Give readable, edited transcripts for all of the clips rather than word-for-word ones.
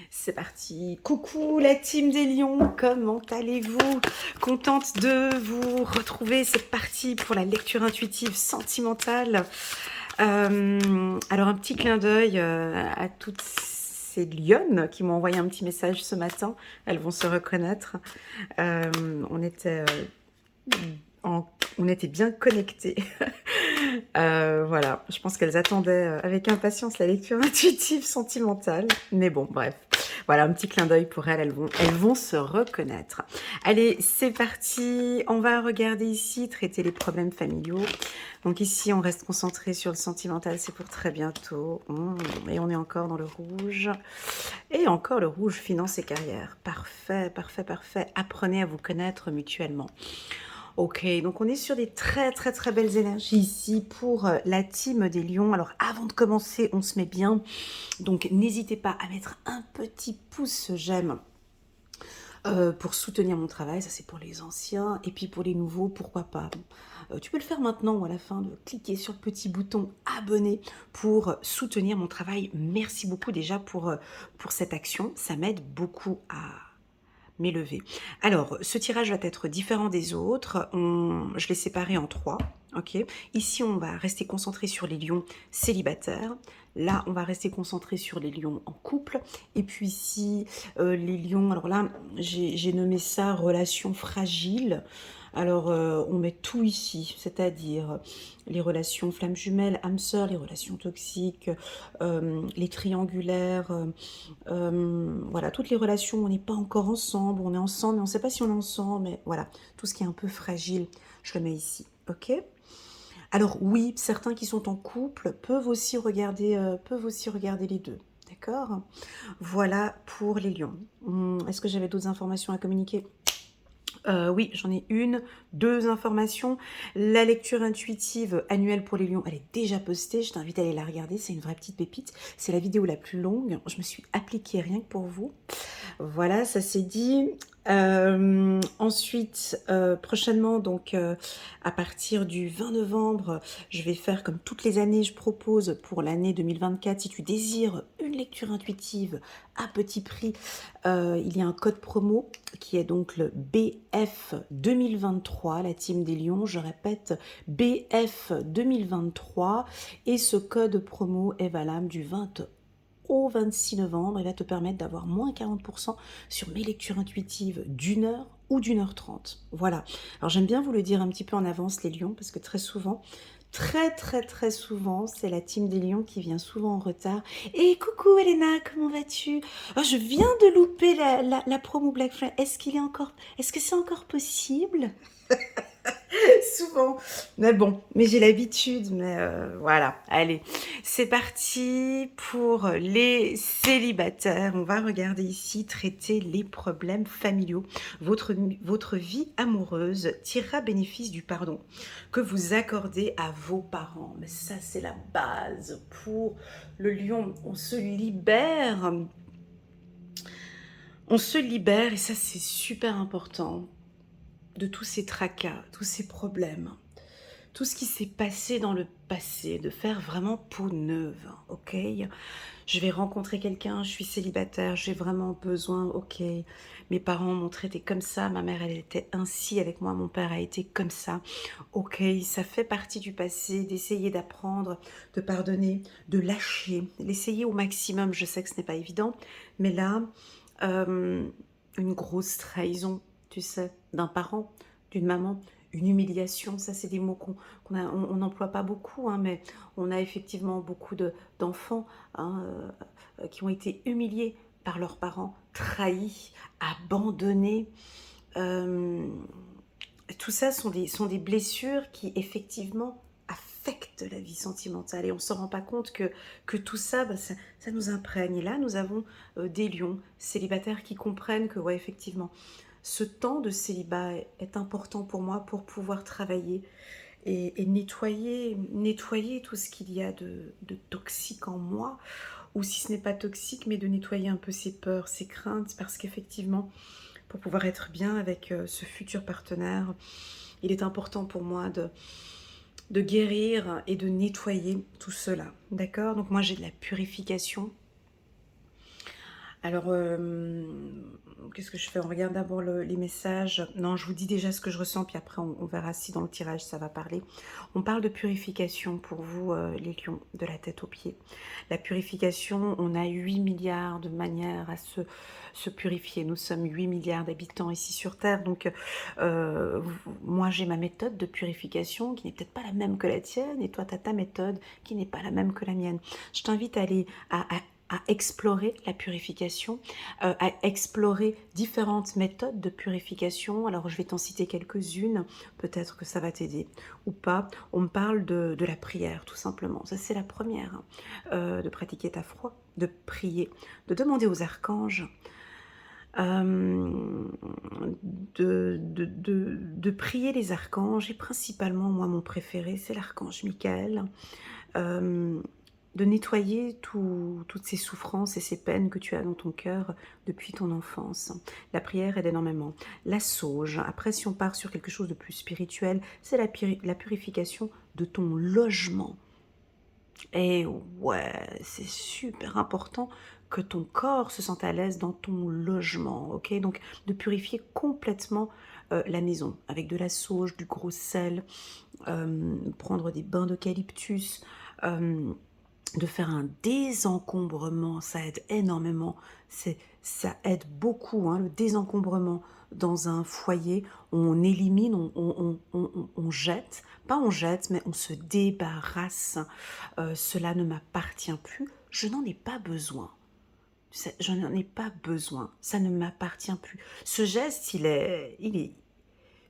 C'est parti. Coucou la team des lions, comment allez-vous? Contente de vous retrouver. C'est parti pour la lecture intuitive sentimentale. Alors un petit clin d'œil à toutes ces lionnes qui m'ont envoyé un petit message ce matin. Elles vont se reconnaître. Euh, on était on était bien connectés. Voilà, je pense qu'elles attendaient avec impatience la lecture intuitive sentimentale. Mais bon, bref. Voilà, un petit clin d'œil pour elles, elles vont se reconnaître. Allez, c'est parti. On va regarder ici, traiter les problèmes familiaux. Donc ici, on reste concentré sur le sentimental, c'est pour très bientôt. Et on est encore dans le rouge. Et encore le rouge, finance et carrière. Parfait, parfait, parfait. Apprenez à vous connaître mutuellement. Ok, donc on est sur des très très très belles énergies ici pour la team des lions. Alors avant de commencer, on se met bien. Donc n'hésitez pas à mettre un petit pouce j'aime pour soutenir mon travail. Ça c'est pour les anciens. Et puis pour les nouveaux, pourquoi pas. Tu peux le faire maintenant ou à la fin de cliquer sur le petit bouton abonner pour soutenir mon travail. Merci beaucoup déjà pour cette action. Ça m'aide beaucoup à m'élever. Alors, ce tirage va être différent des autres. Je l'ai séparé en 3. Ok. Ici, on va rester concentré sur les lions célibataires. Là, on va rester concentré sur les lions en couple. Et puis ici, les lions... Alors là, j'ai nommé ça relation fragile. Alors, on met tout ici, c'est-à-dire les relations flammes jumelles, âmes sœurs, les relations toxiques, les triangulaires, voilà, toutes les relations où on n'est pas encore ensemble, on est ensemble, mais on ne sait pas si on est ensemble, mais voilà, tout ce qui est un peu fragile, je le mets ici, ok? Alors oui, certains qui sont en couple peuvent aussi regarder les deux, d'accord? Voilà pour les lions. Est-ce que j'avais d'autres informations à communiquer? Oui, j'en ai deux informations. La lecture intuitive annuelle pour les lions, elle est déjà postée. Je t'invite à aller la regarder. C'est une vraie petite pépite. C'est la vidéo la plus longue. Je me suis appliquée rien que pour vous. Voilà, ça c'est dit. Ensuite, prochainement, donc à partir du 20 novembre, je vais faire comme toutes les années, je propose pour l'année 2024, si tu désires une lecture intuitive à petit prix, il y a un code promo qui est donc le BF 2023, la team des lions, je répète, BF 2023, et ce code promo est valable du 20 au 26 novembre. Il va te permettre d'avoir moins 40% sur mes lectures intuitives d'1 heure ou d'1 h 30. Voilà. Alors j'aime bien vous le dire un petit peu en avance les lions parce que très souvent, très souvent, c'est la team des lions qui vient souvent en retard. Et coucou Elena, comment vas-tu? Oh, je viens de louper la promo Black Friday. Est-ce que c'est encore possible? Souvent. Mais bon, mais j'ai l'habitude, mais voilà. Allez, c'est parti pour les célibataires. On va regarder ici, traiter les problèmes familiaux. Votre vie amoureuse tirera bénéfice du pardon que vous accordez à vos parents. Mais ça, c'est la base pour le lion. On se libère. On se libère et ça, c'est super important de tous ces tracas, tous ces problèmes. Tout ce qui s'est passé dans le passé, de faire vraiment peau neuve, ok? Je vais rencontrer quelqu'un, je suis célibataire, j'ai vraiment besoin, ok? Mes parents m'ont traité comme ça, ma mère elle était ainsi avec moi, mon père a été comme ça, ok? Ça fait partie du passé, d'essayer d'apprendre, de pardonner, de lâcher, l'essayer au maximum. Je sais que ce n'est pas évident, mais là, euh, une grosse trahison, tu sais, d'un parent, d'une maman, une humiliation, ça c'est des mots on n'emploie pas beaucoup, hein, mais on a effectivement beaucoup d'enfants hein, qui ont été humiliés par leurs parents, trahis, abandonnés. Euh, Tout ça sont des blessures qui effectivement affectent la vie sentimentale et on ne se rend pas compte que tout ça, ça nous imprègne. Et là, nous avons des lions célibataires qui comprennent que, ouais, effectivement, ce temps de célibat est important pour moi pour pouvoir travailler et nettoyer tout ce qu'il y a de toxique en moi, ou si ce n'est pas toxique, mais de nettoyer un peu ses peurs, ses craintes, parce qu'effectivement, pour pouvoir être bien avec ce futur partenaire, il est important pour moi de guérir et de nettoyer tout cela. D'accord? Donc moi j'ai de la purification. Alors, qu'est-ce que je fais? On regarde d'abord les messages. Non, je vous dis déjà ce que je ressens, puis après on verra si dans le tirage ça va parler. On parle de purification pour vous, les lions, de la tête aux pieds. La purification, on a 8 milliards de manières à se purifier. Nous sommes 8 milliards d'habitants ici sur Terre, donc moi j'ai ma méthode de purification qui n'est peut-être pas la même que la tienne, et toi tu as ta méthode qui n'est pas la même que la mienne. Je t'invite à aller à explorer la purification, à explorer différentes méthodes de purification. Alors je vais t'en citer quelques-unes, peut-être que ça va t'aider ou pas. On me parle de la prière tout simplement, ça c'est la première, hein. De pratiquer ta foi, de prier, de demander aux archanges, euh, de prier les archanges, et principalement moi mon préféré c'est l'archange Michael, euh, de nettoyer toutes ces souffrances et ces peines que tu as dans ton cœur depuis ton enfance. La prière aide énormément. La sauge, après si on part sur quelque chose de plus spirituel, c'est la purification de ton logement. Et ouais, c'est super important que ton corps se sente à l'aise dans ton logement, ok? Donc de purifier complètement la maison avec de la sauge, du gros sel, prendre des bains d'eucalyptus, euh, de faire un désencombrement, ça aide énormément, ça aide beaucoup, hein, le désencombrement dans un foyer. On élimine, on jette, pas on jette, mais on se débarrasse. Cela ne m'appartient plus, je n'en ai pas besoin. Je n'en ai pas besoin, ça ne m'appartient plus. Ce geste,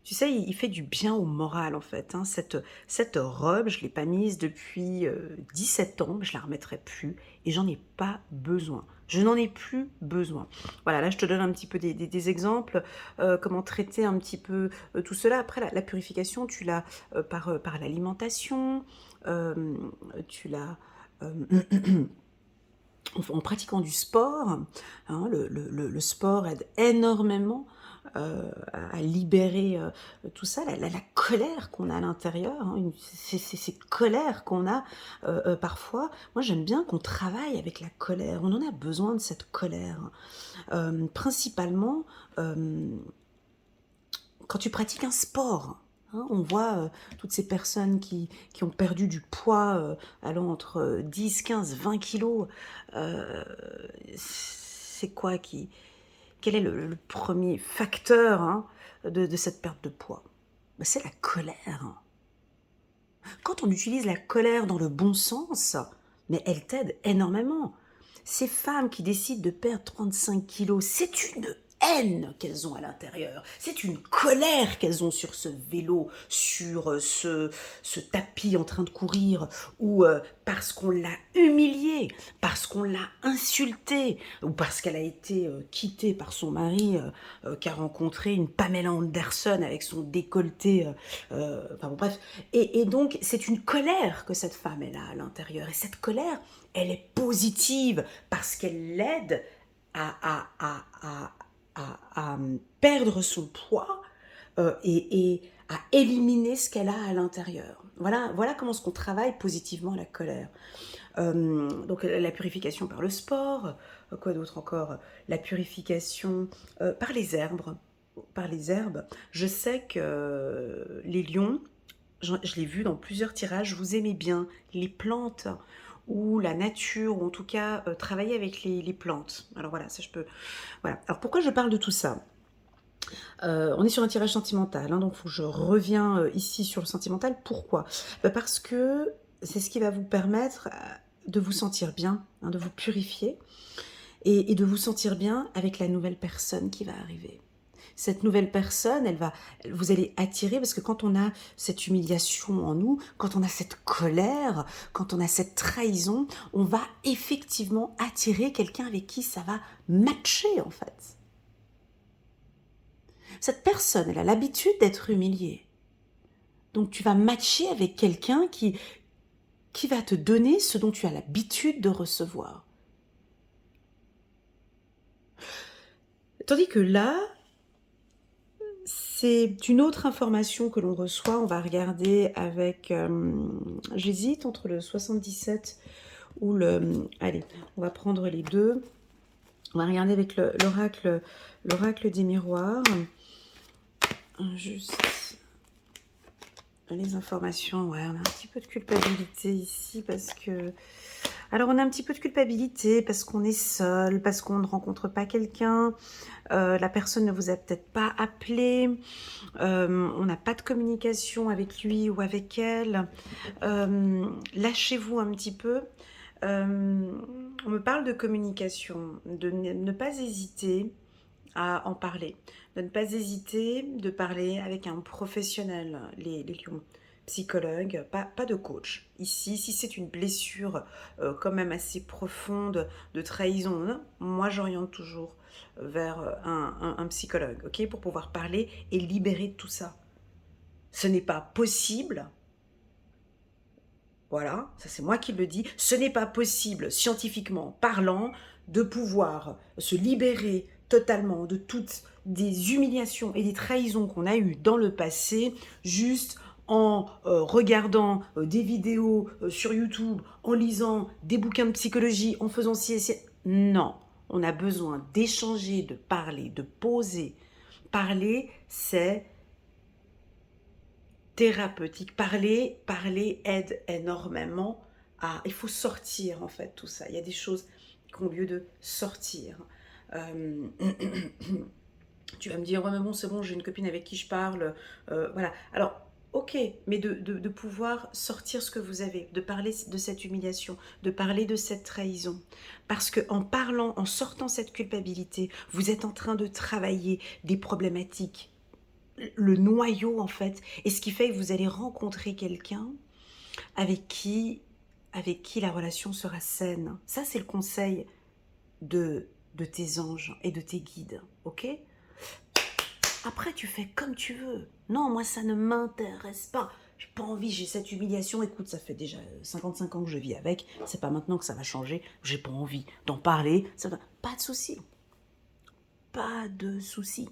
tu sais, il fait du bien au moral en fait, hein. Cette robe, je ne l'ai pas mise depuis 17 ans, je ne la remettrai plus et j'en ai pas besoin. Je n'en ai plus besoin. Voilà, là je te donne un petit peu des exemples, comment traiter un petit peu tout cela. Après, la purification, tu l'as par l'alimentation, euh, tu l'as en pratiquant du sport, hein. Le sport aide énormément à libérer tout ça, la colère qu'on a à l'intérieur, hein, ces colères qu'on a parfois. Moi, j'aime bien qu'on travaille avec la colère. On en a besoin de cette colère. Principalement, quand tu pratiques un sport. Hein, on voit toutes ces personnes qui ont perdu du poids allant entre 10, 15, 20 kilos. Euh, c'est quoi quel est le premier facteur, hein, de cette perte de poids? Ben, c'est la colère. Quand on utilise la colère dans le bon sens, mais elle t'aide énormément. Ces femmes qui décident de perdre 35 kilos, c'est une haine qu'elles ont à l'intérieur. C'est une colère qu'elles ont sur ce vélo, sur ce tapis en train de courir, ou parce qu'on l'a humiliée, parce qu'on l'a insultée, ou parce qu'elle a été quittée par son mari, qui a rencontré une Pamela Anderson avec son décolleté. Enfin bon, bref. Et donc, c'est une colère que cette femme elle a à l'intérieur. Et cette colère, elle est positive parce qu'elle l'aide à perdre son poids et à éliminer ce qu'elle a à l'intérieur. Voilà comment est-ce qu'on travaille positivement la colère. Donc la purification par le sport, quoi d'autre encore? La purification par les herbes. Par les herbes. Je sais que les lions, je l'ai vu dans plusieurs tirages, vous aimez bien les plantes ou la nature, ou en tout cas travailler avec les plantes. Alors voilà, ça je peux... Voilà. Alors pourquoi je parle de tout ça? On est sur un tirage sentimental, hein, donc il faut que je reviens ici sur le sentimental. Pourquoi? Parce que c'est ce qui va vous permettre de vous sentir bien, hein, de vous purifier et de vous sentir bien avec la nouvelle personne qui va arriver. Cette nouvelle personne, vous allez attirer, parce que quand on a cette humiliation en nous, quand on a cette colère, quand on a cette trahison, on va effectivement attirer quelqu'un avec qui ça va matcher en fait. Cette personne, elle a l'habitude d'être humiliée. Donc tu vas matcher avec quelqu'un qui va te donner ce dont tu as l'habitude de recevoir. Tandis que là, c'est une autre information que l'on reçoit. On va regarder avec... j'hésite entre le 77 ou le... Allez, on va prendre les deux. On va regarder avec l'oracle des miroirs. Juste les informations. Ouais, on a un petit peu de culpabilité ici parce que... Alors, on a un petit peu de culpabilité parce qu'on est seul, parce qu'on ne rencontre pas quelqu'un. La personne ne vous a peut-être pas appelé. On n'a pas de communication avec lui ou avec elle. Lâchez-vous un petit peu. On me parle de communication, de ne pas hésiter à en parler, de ne pas hésiter de parler avec un professionnel, les lions, psychologue, pas de coach. Ici, si c'est une blessure quand même assez profonde de trahison, hein, moi j'oriente toujours vers un psychologue, ok, pour pouvoir parler et libérer tout ça. Ce n'est pas possible. Voilà, ça c'est moi qui le dis. Ce n'est pas possible, scientifiquement parlant, de pouvoir se libérer totalement de toutes des humiliations et des trahisons qu'on a eues dans le passé, juste en regardant des vidéos sur YouTube, en lisant des bouquins de psychologie, en faisant ci et ci. Non, on a besoin d'échanger, de parler, de poser. Parler, c'est thérapeutique. Parler aide énormément à... Il faut sortir, en fait, tout ça. Il y a des choses qui ont lieu de sortir. Tu vas me dire, ouais, mais bon, c'est bon, j'ai une copine avec qui je parle. Voilà. Alors, ok, mais de pouvoir sortir ce que vous avez, de parler de cette humiliation, de parler de cette trahison. Parce qu'en parlant, en sortant cette culpabilité, vous êtes en train de travailler des problématiques, le noyau en fait, et ce qui fait que vous allez rencontrer quelqu'un avec qui la relation sera saine. Ça, c'est le conseil de tes anges et de tes guides, ok? Après, tu fais comme tu veux. Non, moi, ça ne m'intéresse pas. J'ai pas envie, j'ai cette humiliation. Écoute, ça fait déjà 55 ans que je vis avec. C'est pas maintenant que ça va changer. J'ai pas envie d'en parler. Pas de souci. Pas de souci.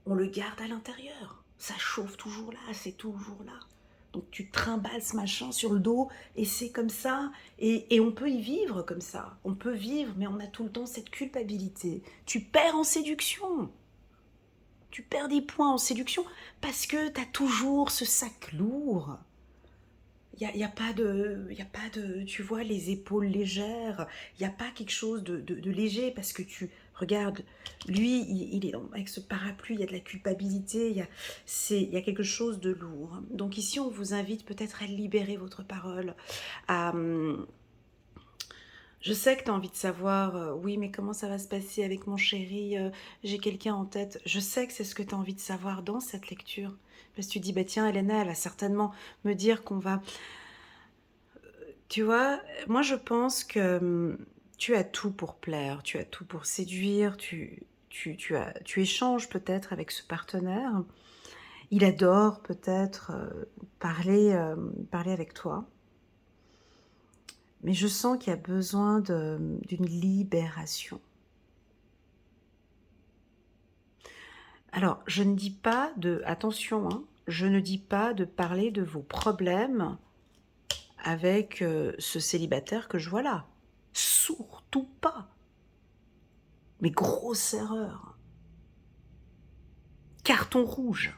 On le garde à l'intérieur. Ça chauffe toujours là, c'est toujours là. Donc tu trimbales ce machin sur le dos et c'est comme ça. Et on peut y vivre comme ça. On peut vivre, mais on a tout le temps cette culpabilité. Tu perds en séduction. Tu perds des points en séduction parce que tu as toujours ce sac lourd. Y a pas de, tu vois, les épaules légères. Il n'y a pas quelque chose de léger parce que tu regardes, lui, il est avec ce parapluie, il y a de la culpabilité, il y a quelque chose de lourd. Donc ici, on vous invite peut-être à libérer votre parole. Je sais que tu as envie de savoir, oui, mais comment ça va se passer avec mon chéri, j'ai quelqu'un en tête. Je sais que c'est ce que tu as envie de savoir dans cette lecture. Parce que tu dis, bah tiens, Elena, elle va certainement me dire qu'on va... Tu vois, moi je pense que tu as tout pour plaire, tu as tout pour séduire, tu échanges peut-être avec ce partenaire. Il adore peut-être parler avec toi. Mais je sens qu'il y a besoin d'une libération. Alors, je ne dis pas de... Attention, hein, je ne dis pas de parler de vos problèmes avec ce célibataire que je vois là. Surtout pas. Mais grosse erreur. Carton rouge.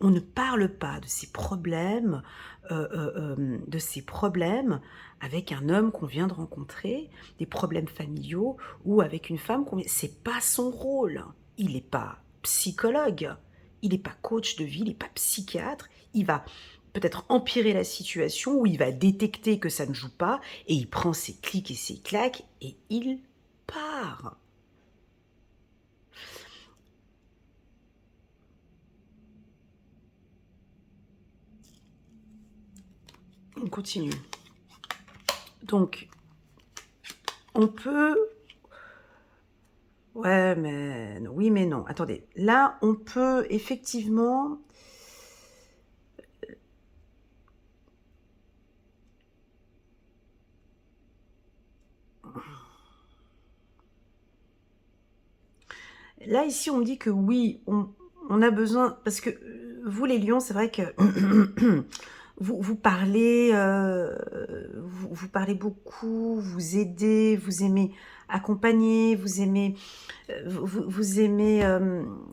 On ne parle pas de ces problèmes, avec un homme qu'on vient de rencontrer, des problèmes familiaux, ou avec une femme qu'on vient... C'est pas son rôle. Il n'est pas psychologue, il n'est pas coach de vie, il n'est pas psychiatre. Il va peut-être empirer la situation, ou il va détecter que ça ne joue pas, et il prend ses clics et ses claques, et il part. On continue. Donc, on peut... Ouais, mais... Oui, mais non. Attendez. Là, on peut effectivement... Là, ici, on me dit que oui, on a besoin... Parce que vous, les lions, c'est vrai que... vous parlez, vous parlez beaucoup, vous aidez, vous aimez accompagner, vous aimez, vous aimez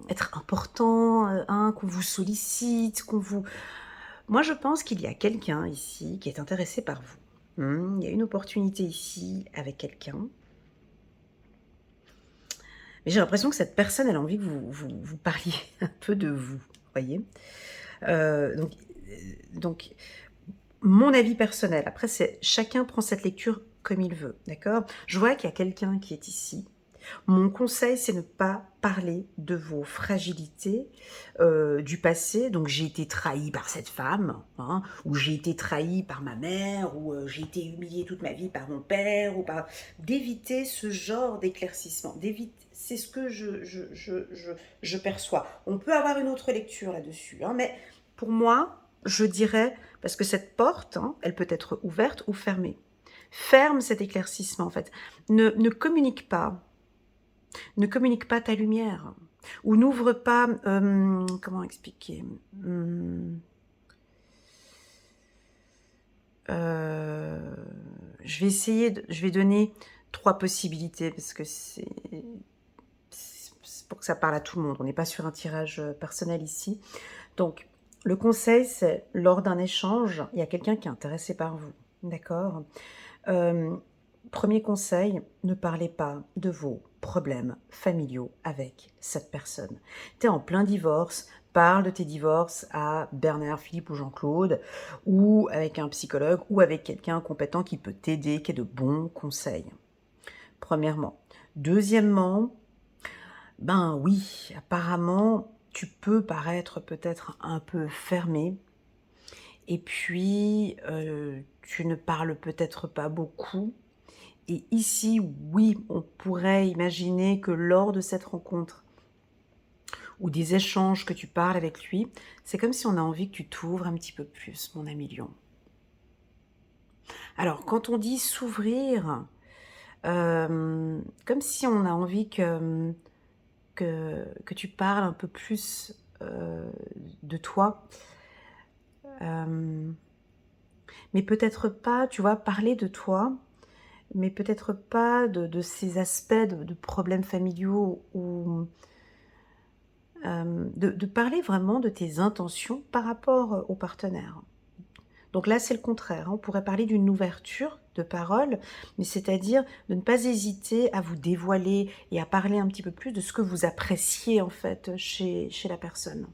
être important, hein, qu'on vous sollicite, qu'on vous... Moi, je pense qu'il y a quelqu'un ici qui est intéressé par vous. Il y a une opportunité ici avec quelqu'un. Mais j'ai l'impression que cette personne, elle a envie que vous parliez un peu de vous, voyez. Donc, mon avis personnel, après, c'est chacun prend cette lecture comme il veut, d'accord? Je vois qu'il y a quelqu'un qui est ici. Mon conseil, c'est ne pas parler de vos fragilités du passé. Donc, j'ai été trahi par cette femme, hein, ou j'ai été trahi par ma mère, ou j'ai été humiliée toute ma vie par mon père, ou par... D'éviter ce genre d'éclaircissement. C'est ce que je perçois. On peut avoir une autre lecture là-dessus, hein, mais pour moi, je dirais, parce que cette porte, hein, elle peut être ouverte ou fermée. Ferme cet éclaircissement, en fait. Ne communique pas. Ne communique pas ta lumière. Ou n'ouvre pas... comment expliquer je vais essayer... je vais donner 3 possibilités, parce que c'est pour que ça parle à tout le monde. On n'est pas sur un tirage personnel ici. Donc, le conseil, c'est lors d'un échange, il y a quelqu'un qui est intéressé par vous. D'accord? Premier conseil, ne parlez pas de vos problèmes familiaux avec cette personne. Tu es en plein divorce, parle de tes divorces à Bernard, Philippe ou Jean-Claude, ou avec un psychologue, ou avec quelqu'un compétent qui peut t'aider, qui a de bons conseils. Premièrement. Deuxièmement, ben oui, apparemment, tu peux paraître peut-être un peu fermé, et puis tu ne parles peut-être pas beaucoup. Et ici, oui, on pourrait imaginer que lors de cette rencontre ou des échanges que tu parles avec lui, c'est comme si on a envie que tu t'ouvres un petit peu plus, mon ami Lion. Alors, quand on dit s'ouvrir, comme si on a envie que tu parles un peu plus de toi, mais peut-être pas, tu vois, parler de toi, mais peut-être pas de ces aspects de problèmes familiaux ou de parler vraiment de tes intentions par rapport au partenaire. Donc là, c'est le contraire, hein. On pourrait parler d'une ouverture de parole, mais c'est-à-dire de ne pas hésiter à vous dévoiler et à parler un petit peu plus de ce que vous appréciez en fait chez la personne.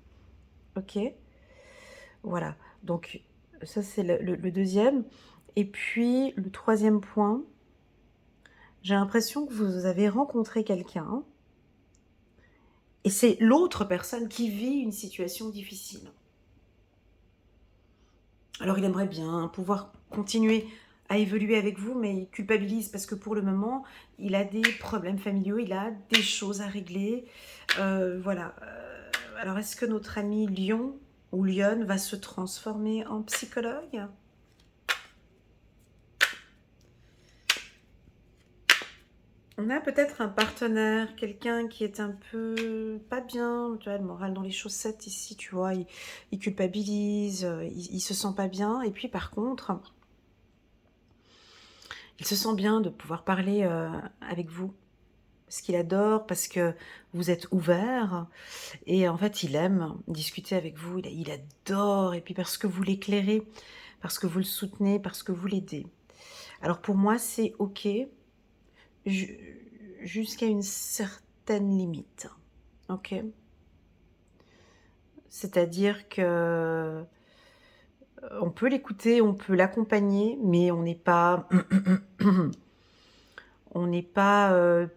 Ok? Voilà. Donc ça, c'est le deuxième. Et puis, le troisième point, j'ai l'impression que vous avez rencontré quelqu'un et c'est l'autre personne qui vit une situation difficile. Alors, il aimerait bien pouvoir continuer à évoluer avec vous, mais il culpabilise parce que pour le moment, il a des problèmes familiaux, il a des choses à régler. Voilà. Alors, est-ce que notre ami Lion ou Lionne va se transformer en psychologue ? On a peut-être un partenaire, quelqu'un qui est un peu pas bien, tu vois, le moral dans les chaussettes ici, tu vois, il culpabilise, il se sent pas bien. Et puis par contre, il se sent bien de pouvoir parler avec vous. Parce qu'il adore, parce que vous êtes ouvert. Et en fait, il aime discuter avec vous, il adore. Et puis parce que vous l'éclairez, parce que vous le soutenez, parce que vous l'aidez. Alors pour moi, c'est ok. Jusqu'à une certaine limite. Ok. C'est-à-dire que on peut l'écouter, on peut l'accompagner, mais on n'est pas, on n'est pas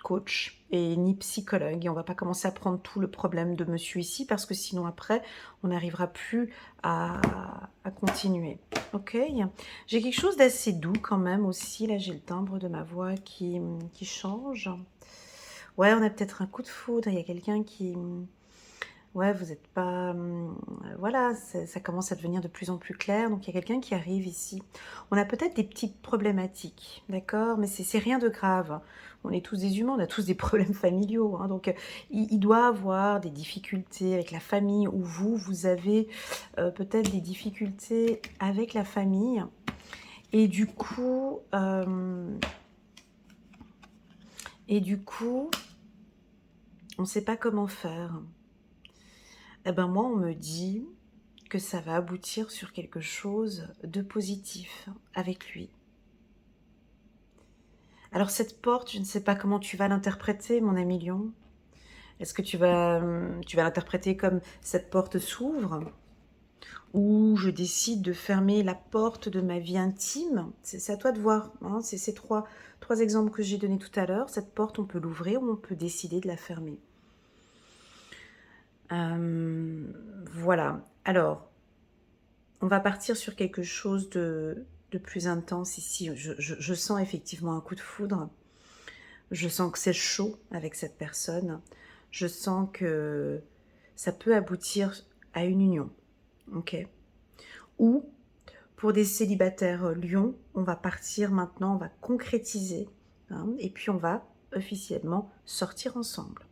coach et ni psychologue. Et on va pas commencer à prendre tout le problème de monsieur ici parce que sinon après, on n'arrivera plus à continuer. Ok. J'ai quelque chose d'assez doux quand même aussi. Là, j'ai le timbre de ma voix qui change. Ouais, on a peut-être un coup de foudre. Il y a quelqu'un qui Ouais, vous êtes pas, voilà, ça commence à devenir de plus en plus clair, donc il y a quelqu'un qui arrive ici. On a peut-être des petites problématiques, d'accord? Mais c'est rien de grave. On est tous des humains, on a tous des problèmes familiaux, hein, donc il doit avoir des difficultés avec la famille ou vous avez, peut-être des difficultés avec la famille et du coup, on ne sait pas comment faire. Eh ben moi, on me dit que ça va aboutir sur quelque chose de positif avec lui. Alors cette porte, je ne sais pas comment tu vas l'interpréter, mon ami lion. Est-ce que tu vas l'interpréter comme cette porte s'ouvre ou je décide de fermer la porte de ma vie intime? C'est à toi de voir, hein. C'est ces trois exemples que j'ai donnés tout à l'heure. Cette porte, on peut l'ouvrir ou on peut décider de la fermer. Voilà. Alors, on va partir sur quelque chose de plus intense ici. Je sens effectivement un coup de foudre. Je sens que c'est chaud avec cette personne. Je sens que ça peut aboutir à une union. Ok. Ou pour des célibataires lions, on va partir maintenant, on va concrétiser, hein, et puis on va officiellement sortir ensemble.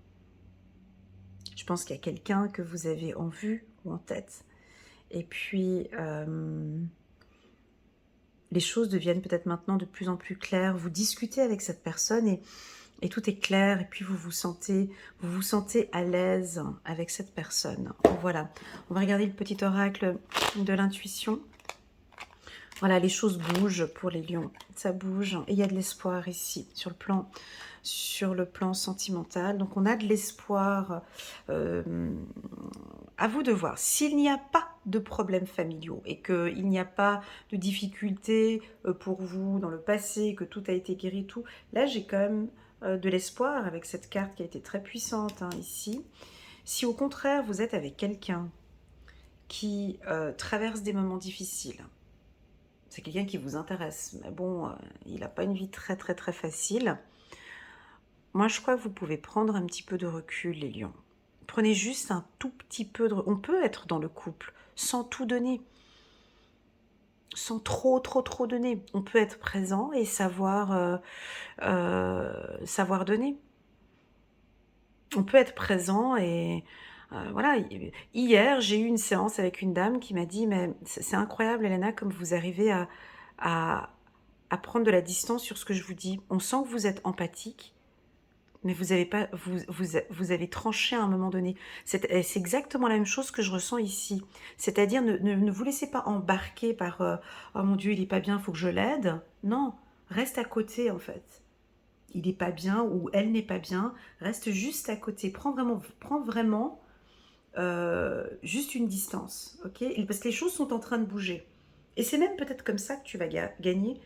Je pense qu'il y a quelqu'un que vous avez en vue ou en tête. Et puis, les choses deviennent peut-être maintenant de plus en plus claires. Vous discutez avec cette personne et tout est clair. Et puis vous vous sentez à l'aise avec cette personne. Voilà. On va regarder le petit oracle de l'intuition. Voilà, les choses bougent pour les lions. Ça bouge et il y a de l'espoir ici sur le plan sentimental. Donc on a de l'espoir. À vous de voir. S'il n'y a pas de problèmes familiaux et qu'il n'y a pas de difficultés pour vous dans le passé, que tout a été guéri, tout, là j'ai quand même de l'espoir avec cette carte qui a été très puissante, hein, ici. Si au contraire vous êtes avec quelqu'un qui traverse des moments difficiles, c'est quelqu'un qui vous intéresse, mais bon, il n'a pas une vie très très très facile. Moi, je crois que vous pouvez prendre un petit peu de recul, les lions. Prenez juste un tout petit peu de... On peut être dans le couple sans tout donner, sans trop donner. On peut être présent et savoir donner. On peut être présent et... voilà, hier j'ai eu une séance avec une dame qui m'a dit mais c'est incroyable Elena comme vous arrivez à, à prendre de la distance sur ce que je vous dis. On sent que vous êtes empathique, mais vous avez pas, vous avez tranché à un moment donné. C'est exactement la même chose que je ressens ici. C'est-à-dire, ne vous laissez pas embarquer par oh mon Dieu, il est pas bien, il faut que je l'aide. Non, reste à côté en fait. Il n'est pas bien ou elle n'est pas bien. Reste juste à côté. Prends vraiment juste une distance, ok? Parce que les choses sont en train de bouger. Et c'est même peut-être comme ça que tu vas gagner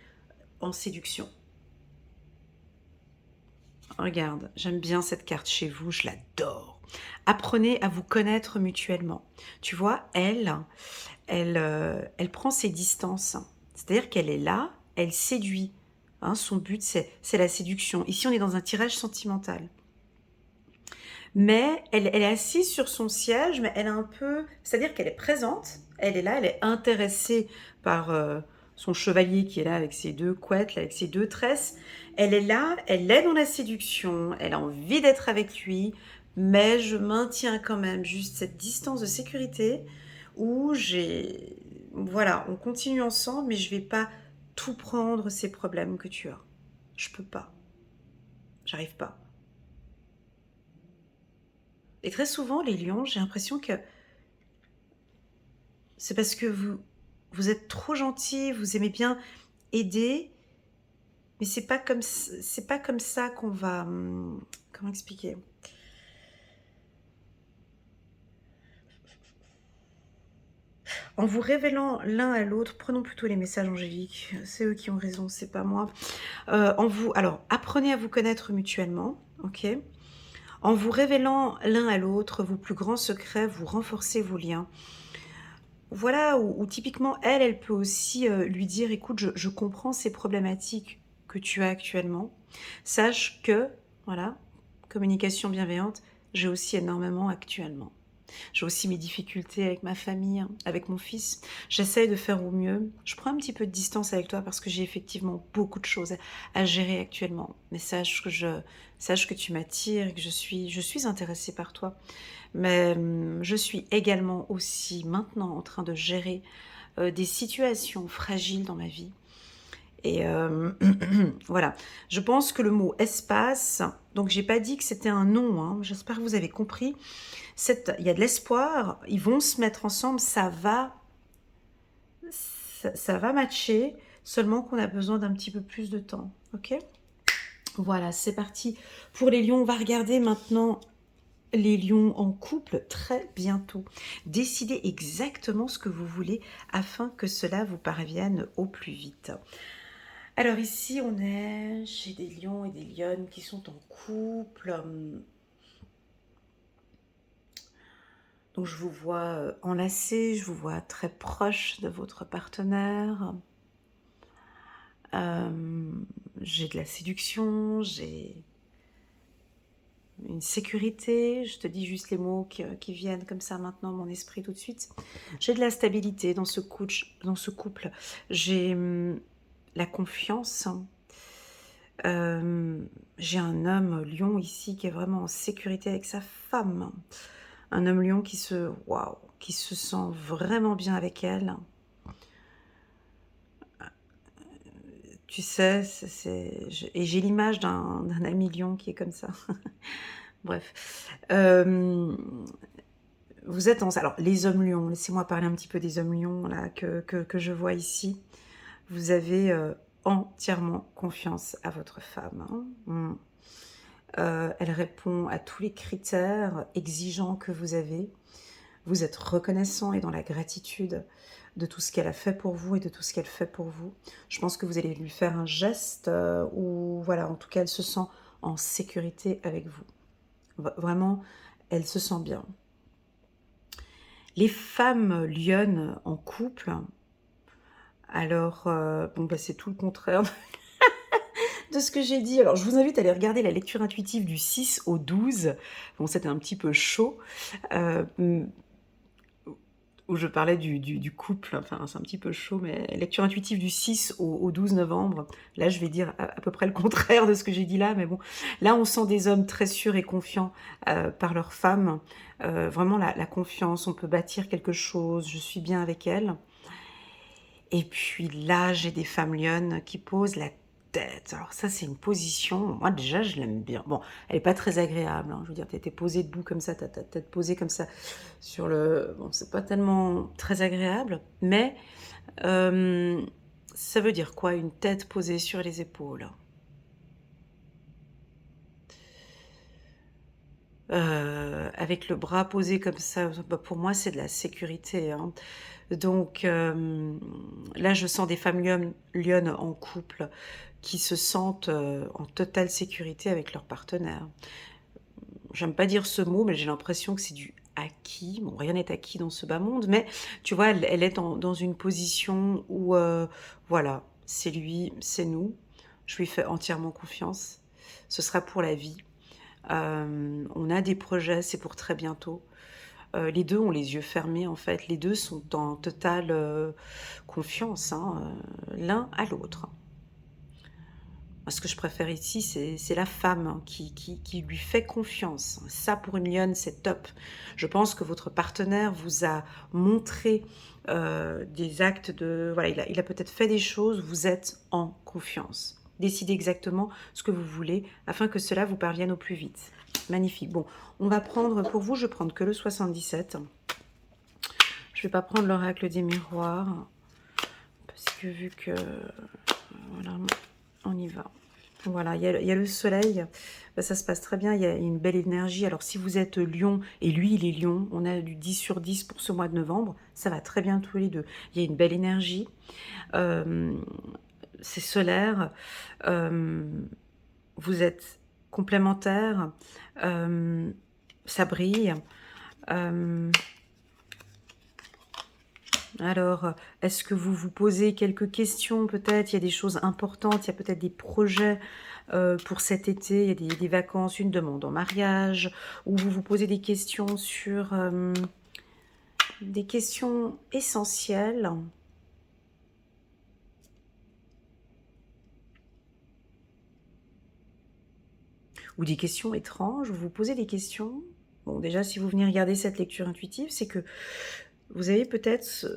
en séduction. Regarde, j'aime bien cette carte chez vous, je l'adore. Apprenez à vous connaître mutuellement. Tu vois, elle prend ses distances. C'est-à-dire qu'elle est là, elle séduit. Hein, son but, c'est la séduction. Ici, on est dans un tirage sentimental. Mais elle est assise sur son siège, mais elle est un peu... C'est-à-dire qu'elle est présente, elle est là, elle est intéressée par son chevalier qui est là avec ses deux couettes, là, avec ses deux tresses. Elle est là, elle est dans la séduction, elle a envie d'être avec lui, mais je maintiens quand même juste cette distance de sécurité où j'ai... Voilà, on continue ensemble, mais je vais pas tout prendre ces problèmes que tu as. Je peux pas. J'arrive pas. Et très souvent, les lions, j'ai l'impression que c'est parce que vous êtes trop gentil, vous aimez bien aider, mais c'est pas comme ça qu'on va... comment expliquer? En vous révélant l'un à l'autre, prenons plutôt les messages angéliques, c'est eux qui ont raison, c'est pas moi. Alors, apprenez à vous connaître mutuellement, ok? En vous révélant l'un à l'autre vos plus grands secrets, vous renforcez vos liens. Voilà, où typiquement, elle peut aussi lui dire, écoute, je comprends ces problématiques que tu as actuellement. Sache que, voilà, communication bienveillante, j'ai aussi énormément actuellement. J'ai aussi mes difficultés avec ma famille, avec mon fils. J'essaye de faire au mieux. Je prends un petit peu de distance avec toi parce que j'ai effectivement beaucoup de choses à gérer actuellement. Mais sache que tu m'attires et que je suis intéressée par toi. Mais je suis également aussi maintenant en train de gérer des situations fragiles dans ma vie. Et voilà, je pense que le mot espace, donc j'ai pas dit que c'était un nom, hein, j'espère que vous avez compris. Il y a de l'espoir, ils vont se mettre ensemble, ça va matcher, seulement qu'on a besoin d'un petit peu plus de temps, ok? Voilà, c'est parti pour les lions. On va regarder maintenant les lions en couple très bientôt. Décidez exactement ce que vous voulez afin que cela vous parvienne au plus vite. Alors ici, on est chez des lions et des lionnes qui sont en couple. Donc je vous vois enlacés, je vous vois très proche de votre partenaire. J'ai de la séduction, j'ai une sécurité. Je te dis juste les mots qui viennent comme ça maintenant, mon esprit tout de suite. J'ai de la stabilité dans ce couple. J'ai la confiance. J'ai un homme lion ici qui est vraiment en sécurité avec sa femme. Un homme lion qui se sent vraiment bien avec elle. Tu sais, et j'ai l'image d'un ami lion qui est comme ça. Bref. Vous êtes alors, les hommes lions, laissez-moi parler un petit peu des hommes lions là, que je vois ici. Vous avez entièrement confiance à votre femme. Hein. Elle répond à tous les critères exigeants que vous avez. Vous êtes reconnaissant et dans la gratitude de tout ce qu'elle a fait pour vous et de tout ce qu'elle fait pour vous. Je pense que vous allez lui faire un geste où, voilà, en tout cas, elle se sent en sécurité avec vous. Vraiment, elle se sent bien. Les femmes lionnes en couple, alors, c'est tout le contraire de ce que j'ai dit. Alors, je vous invite à aller regarder la lecture intuitive du 6 au 12. Bon, c'était un petit peu chaud. Où je parlais du couple, enfin c'est un petit peu chaud, mais lecture intuitive du 6 au 12 novembre, là je vais dire à peu près le contraire de ce que j'ai dit là, mais bon, là on sent des hommes très sûrs et confiants par leurs femmes, vraiment la confiance, on peut bâtir quelque chose, je suis bien avec elle. Et puis là j'ai des femmes lionnes qui posent la tête. Alors ça c'est une position, moi déjà je l'aime bien. Bon, elle est pas très agréable, hein. Je veux dire, t'étais posée debout comme ça, t'as ta tête posée comme ça sur le... Bon, c'est pas tellement très agréable, mais ça veut dire quoi, une tête posée sur les épaules? Avec le bras posé comme ça, pour moi c'est de la sécurité, hein. Donc là je sens des femmes lionnes en couple qui se sentent en totale sécurité avec leur partenaire. J'aime pas dire ce mot, mais j'ai l'impression que c'est du acquis. Bon, rien n'est acquis dans ce bas monde, mais tu vois, elle est dans une position où, voilà, c'est lui, c'est nous. Je lui fais entièrement confiance. Ce sera pour la vie. On a des projets, c'est pour très bientôt. Les deux ont les yeux fermés, en fait. Les deux sont en totale confiance, hein, l'un à l'autre. Moi, ce que je préfère ici, c'est la femme hein, qui lui fait confiance. Ça, pour une lionne, c'est top. Je pense que votre partenaire vous a montré des actes de... Voilà, il a peut-être fait des choses, vous êtes en confiance. Décidez exactement ce que vous voulez afin que cela vous parvienne au plus vite. Magnifique. Bon, on va prendre, pour vous, je vais prendre que le 77. Je ne vais pas prendre l'oracle des miroirs parce que vu que... Voilà, on y va. Voilà, il y a le soleil, ça se passe très bien, il y a une belle énergie. Alors si vous êtes lion et lui il est lion, on a du 10 sur 10 pour ce mois de novembre, ça va très bien tous les deux. Il y a une belle énergie, c'est solaire, vous êtes complémentaires, ça brille. Alors, est-ce que vous vous posez quelques questions peut-être? Il y a des choses importantes, il y a peut-être des projets Pour cet été, il y a des vacances, une demande en mariage, ou vous vous posez des questions sur des questions essentielles. Ou des questions étranges, vous vous posez des questions. Bon, déjà, si vous venez regarder cette lecture intuitive, c'est que vous avez peut-être...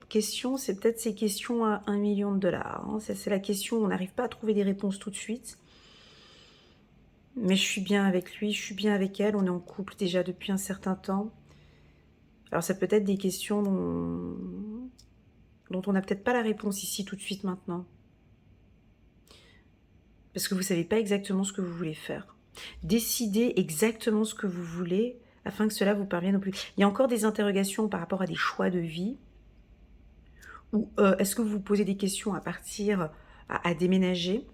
question, c'est peut-être ces questions à 1 million de dollars. Hein. C'est la question, on n'arrive pas à trouver des réponses tout de suite. Mais je suis bien avec lui, je suis bien avec elle, on est en couple déjà depuis un certain temps. Alors ça peut être des questions dont on n'a peut-être pas la réponse ici tout de suite maintenant. Parce que vous ne savez pas exactement ce que vous voulez faire. Décidez exactement ce que vous voulez afin que cela vous parvienne au plus. Il y a encore des interrogations par rapport à des choix de vie. Ou est-ce que vous vous posez des questions à partir, à déménager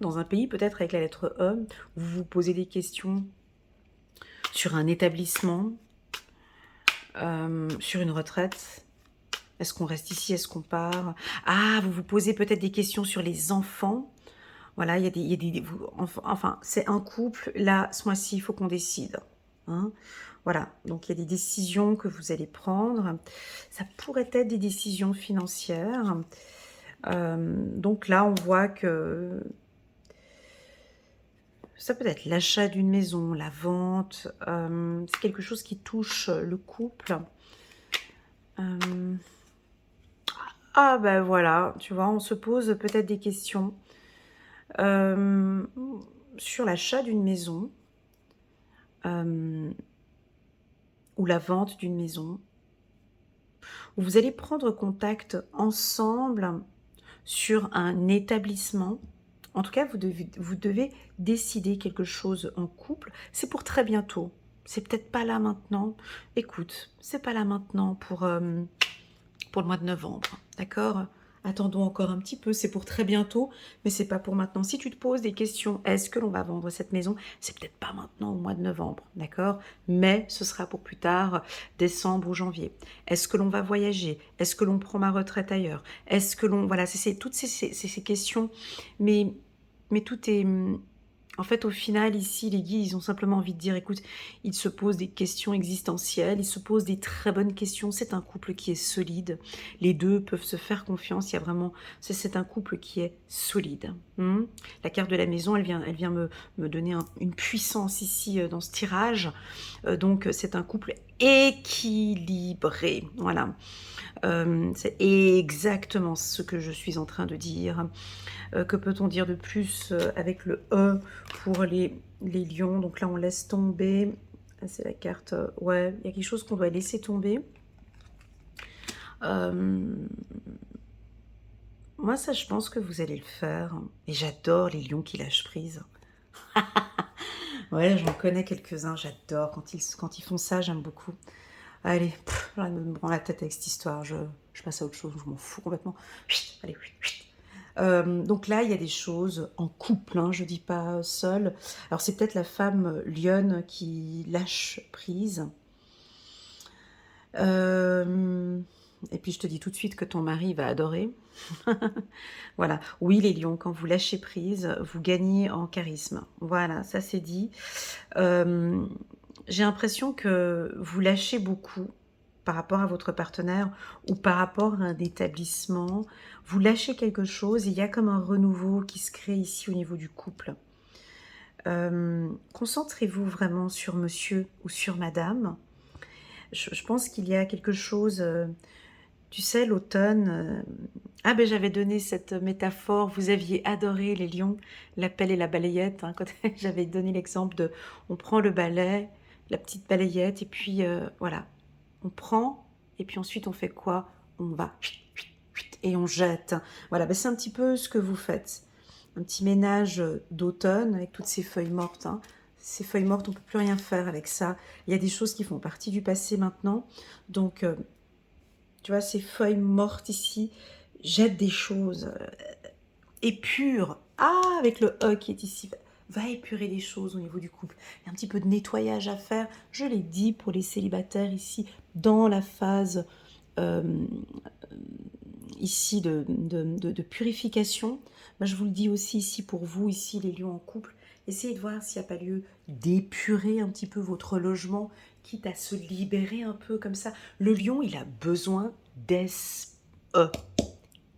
dans un pays, peut-être avec la lettre E, vous vous posez des questions sur un établissement, sur une retraite. Est-ce qu'on reste ici? Est-ce qu'on part? Ah, vous vous posez peut-être des questions sur les enfants. Voilà, il y a des enfin, c'est un couple. Là, ce mois-ci, il faut qu'on décide. Hein. Voilà, donc il y a des décisions que vous allez prendre. Ça pourrait être des décisions financières. Donc là, on voit que ça peut être l'achat d'une maison, la vente. C'est quelque chose qui touche le couple. Ah ben voilà, tu vois, on se pose peut-être des questions sur l'achat d'une maison ou la vente d'une maison. Où vous allez prendre contact ensemble sur un établissement. En tout cas, vous devez décider quelque chose en couple. C'est pour très bientôt. C'est peut-être pas là maintenant. Écoute, c'est pas là maintenant pour le mois de novembre, d'accord? Attendons encore un petit peu, c'est pour très bientôt, mais c'est pas pour maintenant. Si tu te poses des questions, est-ce que l'on va vendre cette maison? C'est peut-être pas maintenant au mois de novembre, d'accord? Mais ce sera pour plus tard, décembre ou janvier. Est-ce que l'on va voyager? Est-ce que l'on prend ma retraite ailleurs? Est-ce que l'on... Voilà, c'est toutes ces questions, mais tout est... En fait, au final, ici, les guides, ils ont simplement envie de dire, écoute, ils se posent des questions existentielles, ils se posent des très bonnes questions. C'est un couple qui est solide. Les deux peuvent se faire confiance. Il y a vraiment, c'est un couple qui est solide. La carte de la maison, elle vient me donner une puissance ici dans ce tirage. Donc, c'est un couple équilibré. Voilà. C'est exactement ce que je suis en train de dire. Que peut-on dire de plus avec le E pour les lions? Donc là, on laisse tomber. C'est la carte... ouais, il y a quelque chose qu'on doit laisser tomber. Moi, ça, je pense que vous allez le faire. Et j'adore les lions qui lâchent prise. Ouais, j'en connais quelques-uns, j'adore. Quand ils font ça, j'aime beaucoup. Allez, je me prends la tête avec cette histoire. Je passe à autre chose, je m'en fous complètement. Chut, allez, chut. Donc là, il y a des choses en couple, hein, je dis pas seule. Alors c'est peut-être la femme lionne qui lâche prise. Et puis je te dis tout de suite que ton mari va adorer. Voilà. Oui, les lions, quand vous lâchez prise, vous gagnez en charisme. Voilà, ça c'est dit. J'ai l'impression que vous lâchez beaucoup par rapport à votre partenaire ou par rapport à un établissement. Vous lâchez quelque chose et il y a comme un renouveau qui se crée ici au niveau du couple. Concentrez-vous vraiment sur monsieur ou sur madame. Je pense qu'il y a quelque chose... tu sais, l'automne... Ah ben j'avais donné cette métaphore, vous aviez adoré les lions, la pelle et la balayette, hein, quand j'avais donné l'exemple de... On prend le balai, la petite balayette, et puis voilà, on prend, et puis ensuite on fait quoi? On va et on jette. Voilà, ben c'est un petit peu ce que vous faites. Un petit ménage d'automne avec toutes ces feuilles mortes. Hein. Ces feuilles mortes, on ne peut plus rien faire avec ça. Il y a des choses qui font partie du passé maintenant. Donc, tu vois, ces feuilles mortes ici jettent des choses épurent. Ah, avec le E qui est ici. Va épurer les choses au niveau du couple. Il y a un petit peu de nettoyage à faire. Je l'ai dit pour les célibataires ici, dans la phase ici de purification. Moi, je vous le dis aussi ici pour vous, ici les lions en couple, essayez de voir s'il n'y a pas lieu d'épurer un petit peu votre logement, quitte à se libérer un peu comme ça. Le lion, il a besoin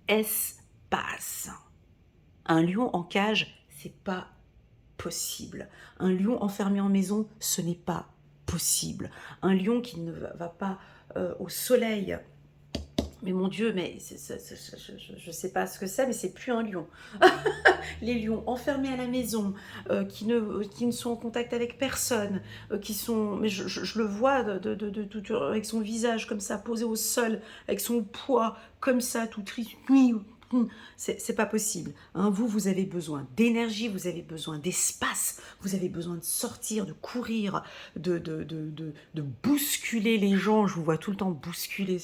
espace. Un lion en cage, c'est pas possible. Un lion enfermé en maison, ce n'est pas possible. Un lion qui ne va pas au soleil, mais mon Dieu, mais je ne sais pas ce que c'est, mais c'est plus un lion. Les lions enfermés à la maison, qui ne sont en contact avec personne, qui sont, mais je le vois avec son visage comme ça, posé au sol, avec son poids comme ça, tout triste. C'est pas possible. Hein. Vous avez besoin d'énergie, vous avez besoin d'espace, vous avez besoin de sortir, de courir, de bousculer les gens. Je vous vois tout le temps bousculer.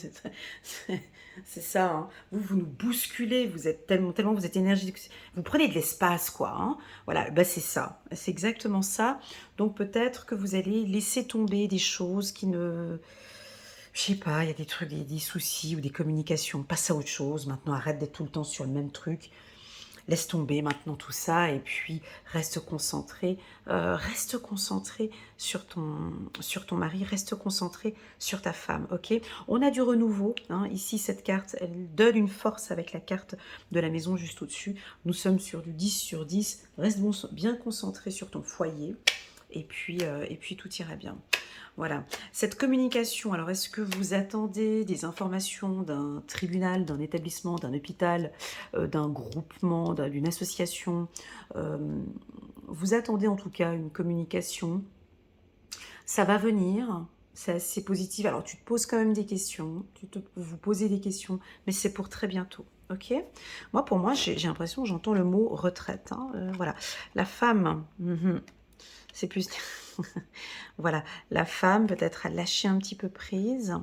C'est ça. Hein. Vous nous bousculez, vous êtes tellement vous êtes énergique. Vous prenez de l'espace, quoi. Hein. Voilà, bah c'est ça. C'est exactement ça. Donc peut-être que vous allez laisser tomber des choses qui ne... Je sais pas, il y a des trucs, des soucis ou des communications. Passe à autre chose. Maintenant, arrête d'être tout le temps sur le même truc. Laisse tomber maintenant tout ça et puis reste concentré sur ton mari, reste concentré sur ta femme, ok? On a du renouveau, hein. Ici cette carte, elle donne une force avec la carte de la maison juste au-dessus. Nous sommes sur du 10 sur 10, reste bien concentré sur ton foyer et puis tout ira bien. Voilà, cette communication, alors est-ce que vous attendez des informations d'un tribunal, d'un établissement, d'un hôpital, d'un groupement, d'une association? Vous attendez en tout cas une communication, ça va venir, c'est assez positif. Alors tu te poses quand même des questions, vous posez des questions, mais c'est pour très bientôt. Ok. Pour moi, j'ai l'impression que j'entends le mot retraite. Hein, voilà, la femme, c'est plus... Voilà, la femme peut-être a lâché un petit peu prise.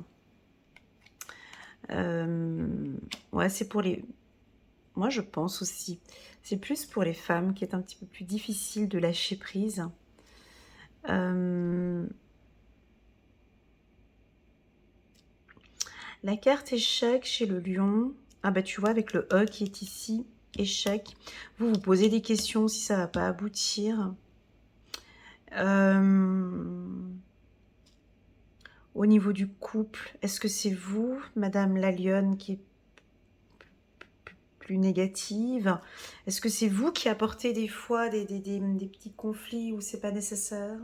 Ouais, c'est pour les... Moi, je pense aussi. C'est plus pour les femmes qui est un petit peu plus difficile de lâcher prise. La carte échec chez le lion. Ah bah tu vois, avec le E qui est ici, échec. Vous vous posez des questions si ça va pas aboutir. Au niveau du couple, est-ce que c'est vous, Madame la Lionne, qui est plus négative? Est-ce que c'est vous qui apportez des fois des petits conflits où c'est pas nécessaire?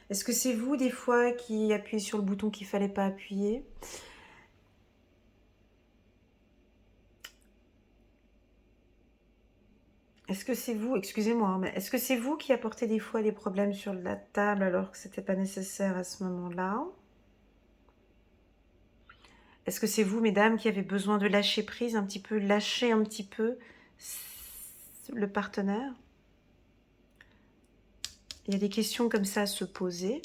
Est-ce que c'est vous, des fois, qui appuyez sur le bouton qu'il fallait pas appuyer? Est-ce que c'est vous, excusez-moi, hein, mais est-ce que c'est vous qui apportez des fois des problèmes sur la table alors que c'était pas nécessaire à ce moment-là? Est-ce que c'est vous, mesdames, qui avez besoin de lâcher prise un petit peu, lâcher un petit peu le partenaire? Il y a des questions comme ça à se poser.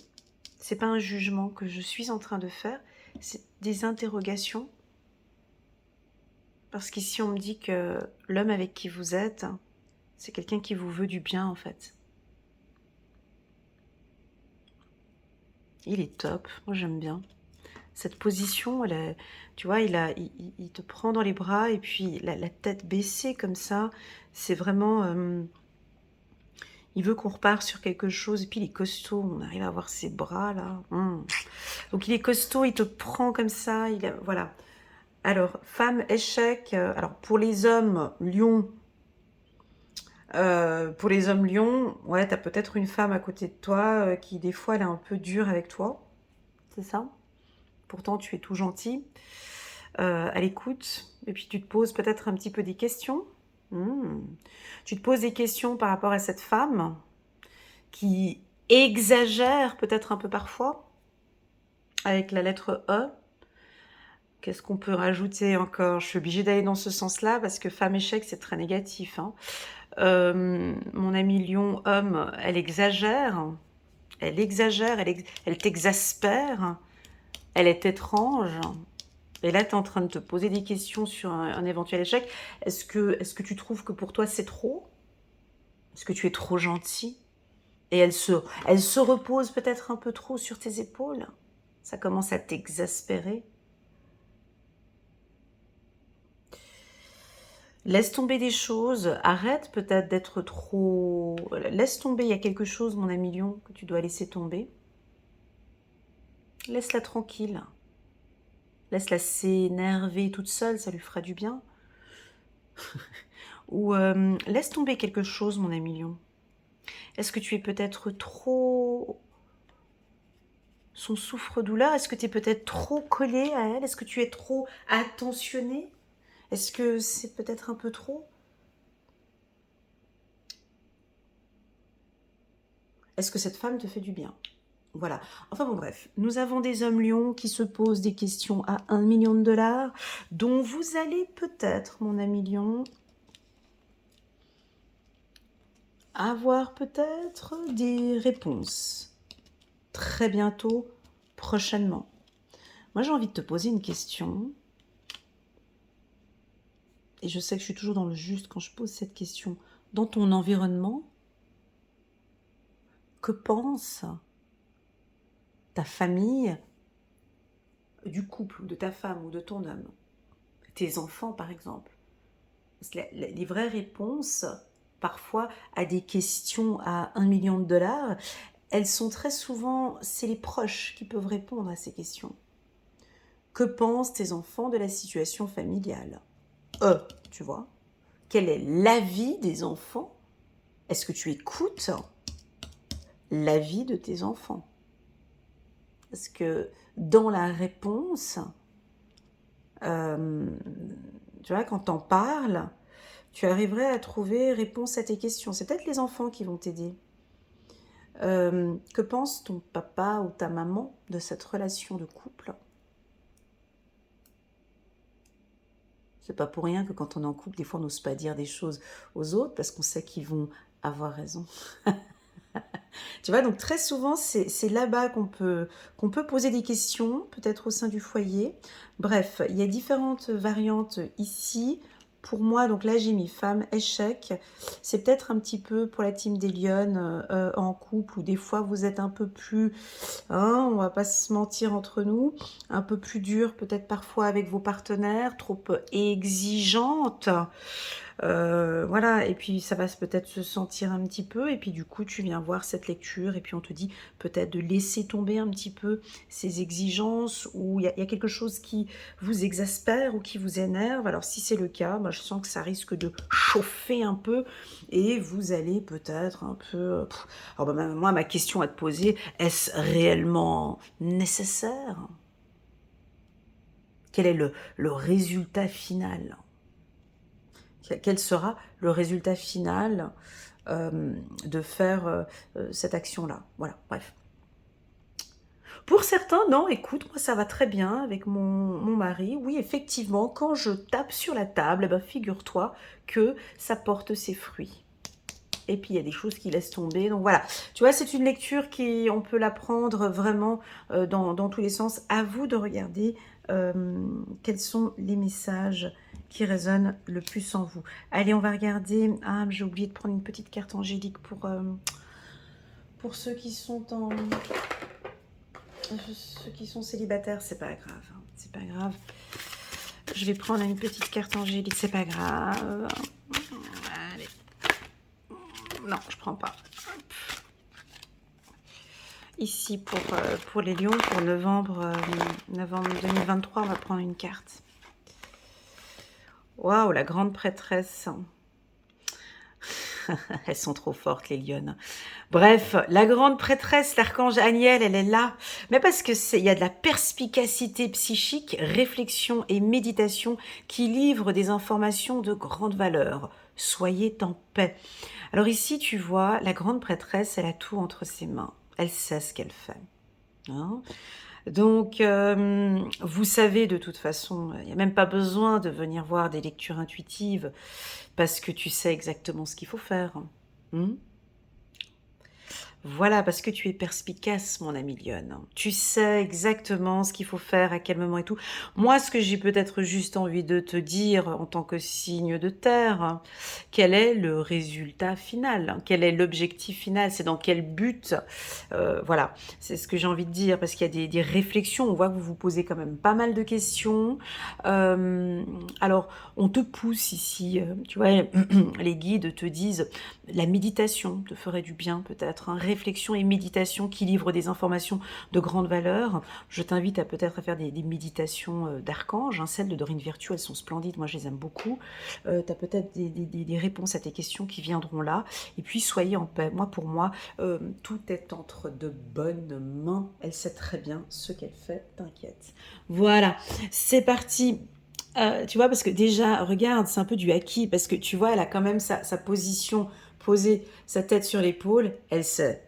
C'est pas un jugement que je suis en train de faire, c'est des interrogations. Parce qu'ici, on me dit que l'homme avec qui vous êtes, c'est quelqu'un qui vous veut du bien, en fait. Il est top, moi j'aime bien. Cette position, tu vois, il te prend dans les bras et puis la tête baissée comme ça, c'est vraiment... il veut qu'on repart sur quelque chose et puis il est costaud, on arrive à voir ses bras là. Donc il est costaud, il te prend comme ça, voilà. Alors, femme, échec, alors pour les hommes, lion... pour les hommes lions, ouais, t'as peut-être une femme à côté de toi qui, des fois, elle est un peu dure avec toi. C'est ça? Pourtant, tu es tout gentil, à l'écoute. Et puis, tu te poses peut-être un petit peu des questions. Tu te poses des questions par rapport à cette femme qui exagère peut-être un peu parfois, avec la lettre E. Qu'est-ce qu'on peut rajouter encore? Je suis obligée d'aller dans ce sens-là parce que femme échec, c'est très négatif. Hein. Mon amie lion, homme, elle exagère, elle t'exaspère, elle est étrange. Et là, tu es en train de te poser des questions sur un éventuel échec. Est-ce que tu trouves que pour toi, c'est trop? Est-ce que tu es trop gentil? Et elle se repose peut-être un peu trop sur tes épaules. Ça commence à t'exaspérer. Laisse tomber des choses, arrête peut-être d'être trop... Laisse tomber, il y a quelque chose, mon ami lion, que tu dois laisser tomber. Laisse-la tranquille. Laisse-la s'énerver toute seule, ça lui fera du bien. Ou laisse tomber quelque chose, mon ami lion. Est-ce que tu es peut-être trop... son souffre-douleur? Est-ce que tu es peut-être trop collé à elle? Est-ce que tu es trop attentionné? Est-ce que c'est peut-être un peu trop? Est-ce que cette femme te fait du bien? Voilà. Enfin bon, bref. Nous avons des hommes lions qui se posent des questions à 1 million de dollars, dont vous allez peut-être, mon ami lion, avoir peut-être des réponses très bientôt, prochainement. Moi, j'ai envie de te poser une question. Et je sais que je suis toujours dans le juste quand je pose cette question. Dans ton environnement, que pense ta famille du couple, ou de ta femme, ou de ton homme? Tes enfants, par exemple. Parce que les vraies réponses, parfois, à des questions à 1 million de dollars, elles sont très souvent, c'est les proches qui peuvent répondre à ces questions. Que pensent tes enfants de la situation familiale? Tu vois? Quel est l'avis des enfants? Est-ce que tu écoutes l'avis de tes enfants? Parce que dans la réponse, tu vois, quand t'en parles, tu arriverais à trouver réponse à tes questions. C'est peut-être les enfants qui vont t'aider. Que pense ton papa ou ta maman de cette relation de couple? C'est pas pour rien que quand on est en couple, des fois on n'ose pas dire des choses aux autres parce qu'on sait qu'ils vont avoir raison. Tu vois, donc très souvent, c'est là-bas qu'on peut poser des questions, peut-être au sein du foyer. Bref, il y a différentes variantes ici. Pour moi, donc là, j'ai mis femme, échec. C'est peut-être un petit peu pour la team des lionnes en couple, où des fois, vous êtes un peu plus, hein, on va pas se mentir entre nous, un peu plus dur peut-être parfois avec vos partenaires, trop exigeante. Voilà, et puis ça va peut-être se sentir un petit peu, et puis du coup tu viens voir cette lecture, et puis on te dit peut-être de laisser tomber un petit peu ces exigences, ou il y a quelque chose qui vous exaspère ou qui vous énerve. Alors si c'est le cas, moi, je sens que ça risque de chauffer un peu, et vous allez peut-être un peu... Alors moi, ma question à te poser, est-ce réellement nécessaire? Quel est le résultat final? Quel sera le résultat final de faire cette action-là? Voilà, bref. Pour certains, non, écoute, moi ça va très bien avec mon mari. Oui, effectivement, quand je tape sur la table, eh ben, figure-toi que ça porte ses fruits. Et puis il y a des choses qui laissent tomber. Donc voilà, tu vois, c'est une lecture qui, on peut la prendre vraiment dans tous les sens. À vous de regarder quels sont les messages qui résonnent le plus en vous. Allez, on va regarder. Ah, j'ai oublié de prendre une petite carte angélique pour ceux qui sont ceux qui sont célibataires. C'est pas grave, hein, c'est pas grave. Je vais prendre une petite carte angélique, c'est pas grave. Allez. Non, je prends pas. Ici, pour les lions, pour novembre 2023, on va prendre une carte. Waouh, la grande prêtresse. Elles sont trop fortes, les lionnes. Bref, la grande prêtresse, l'archange Aniel, elle est là. Mais parce que il y a de la perspicacité psychique, réflexion et méditation qui livrent des informations de grande valeur. Soyez en paix. Alors ici, tu vois, la grande prêtresse, elle a tout entre ses mains. Elle sait ce qu'elle fait. Hein? Donc, vous savez de toute façon, il n'y a même pas besoin de venir voir des lectures intuitives parce que tu sais exactement ce qu'il faut faire. Voilà, parce que tu es perspicace, mon ami Lionne. Tu sais exactement ce qu'il faut faire, à quel moment et tout. Moi, ce que j'ai peut-être juste envie de te dire en tant que signe de terre, quel est le résultat final? Quel est l'objectif final? C'est dans quel but? Voilà, c'est ce que j'ai envie de dire, parce qu'il y a des réflexions. On voit que vous vous posez quand même pas mal de questions. Euh, alors, on te pousse ici, tu vois, les guides te disent la méditation te ferait du bien peut-être, hein. Réflexion et méditation qui livrent des informations de grande valeur. Je t'invite à peut-être à faire des méditations d'archanges, hein. Celles de Dorine Virtue, elles sont splendides, moi je les aime beaucoup. Tu as peut-être des réponses à tes questions qui viendront là. Et puis soyez en paix. Moi, pour moi, tout est entre de bonnes mains. Elle sait très bien ce qu'elle fait, t'inquiète. Voilà, c'est parti. Tu vois, parce que déjà, regarde, c'est un peu du acquis, parce que tu vois, elle a quand même sa position, posée sa tête sur l'épaule, elle sait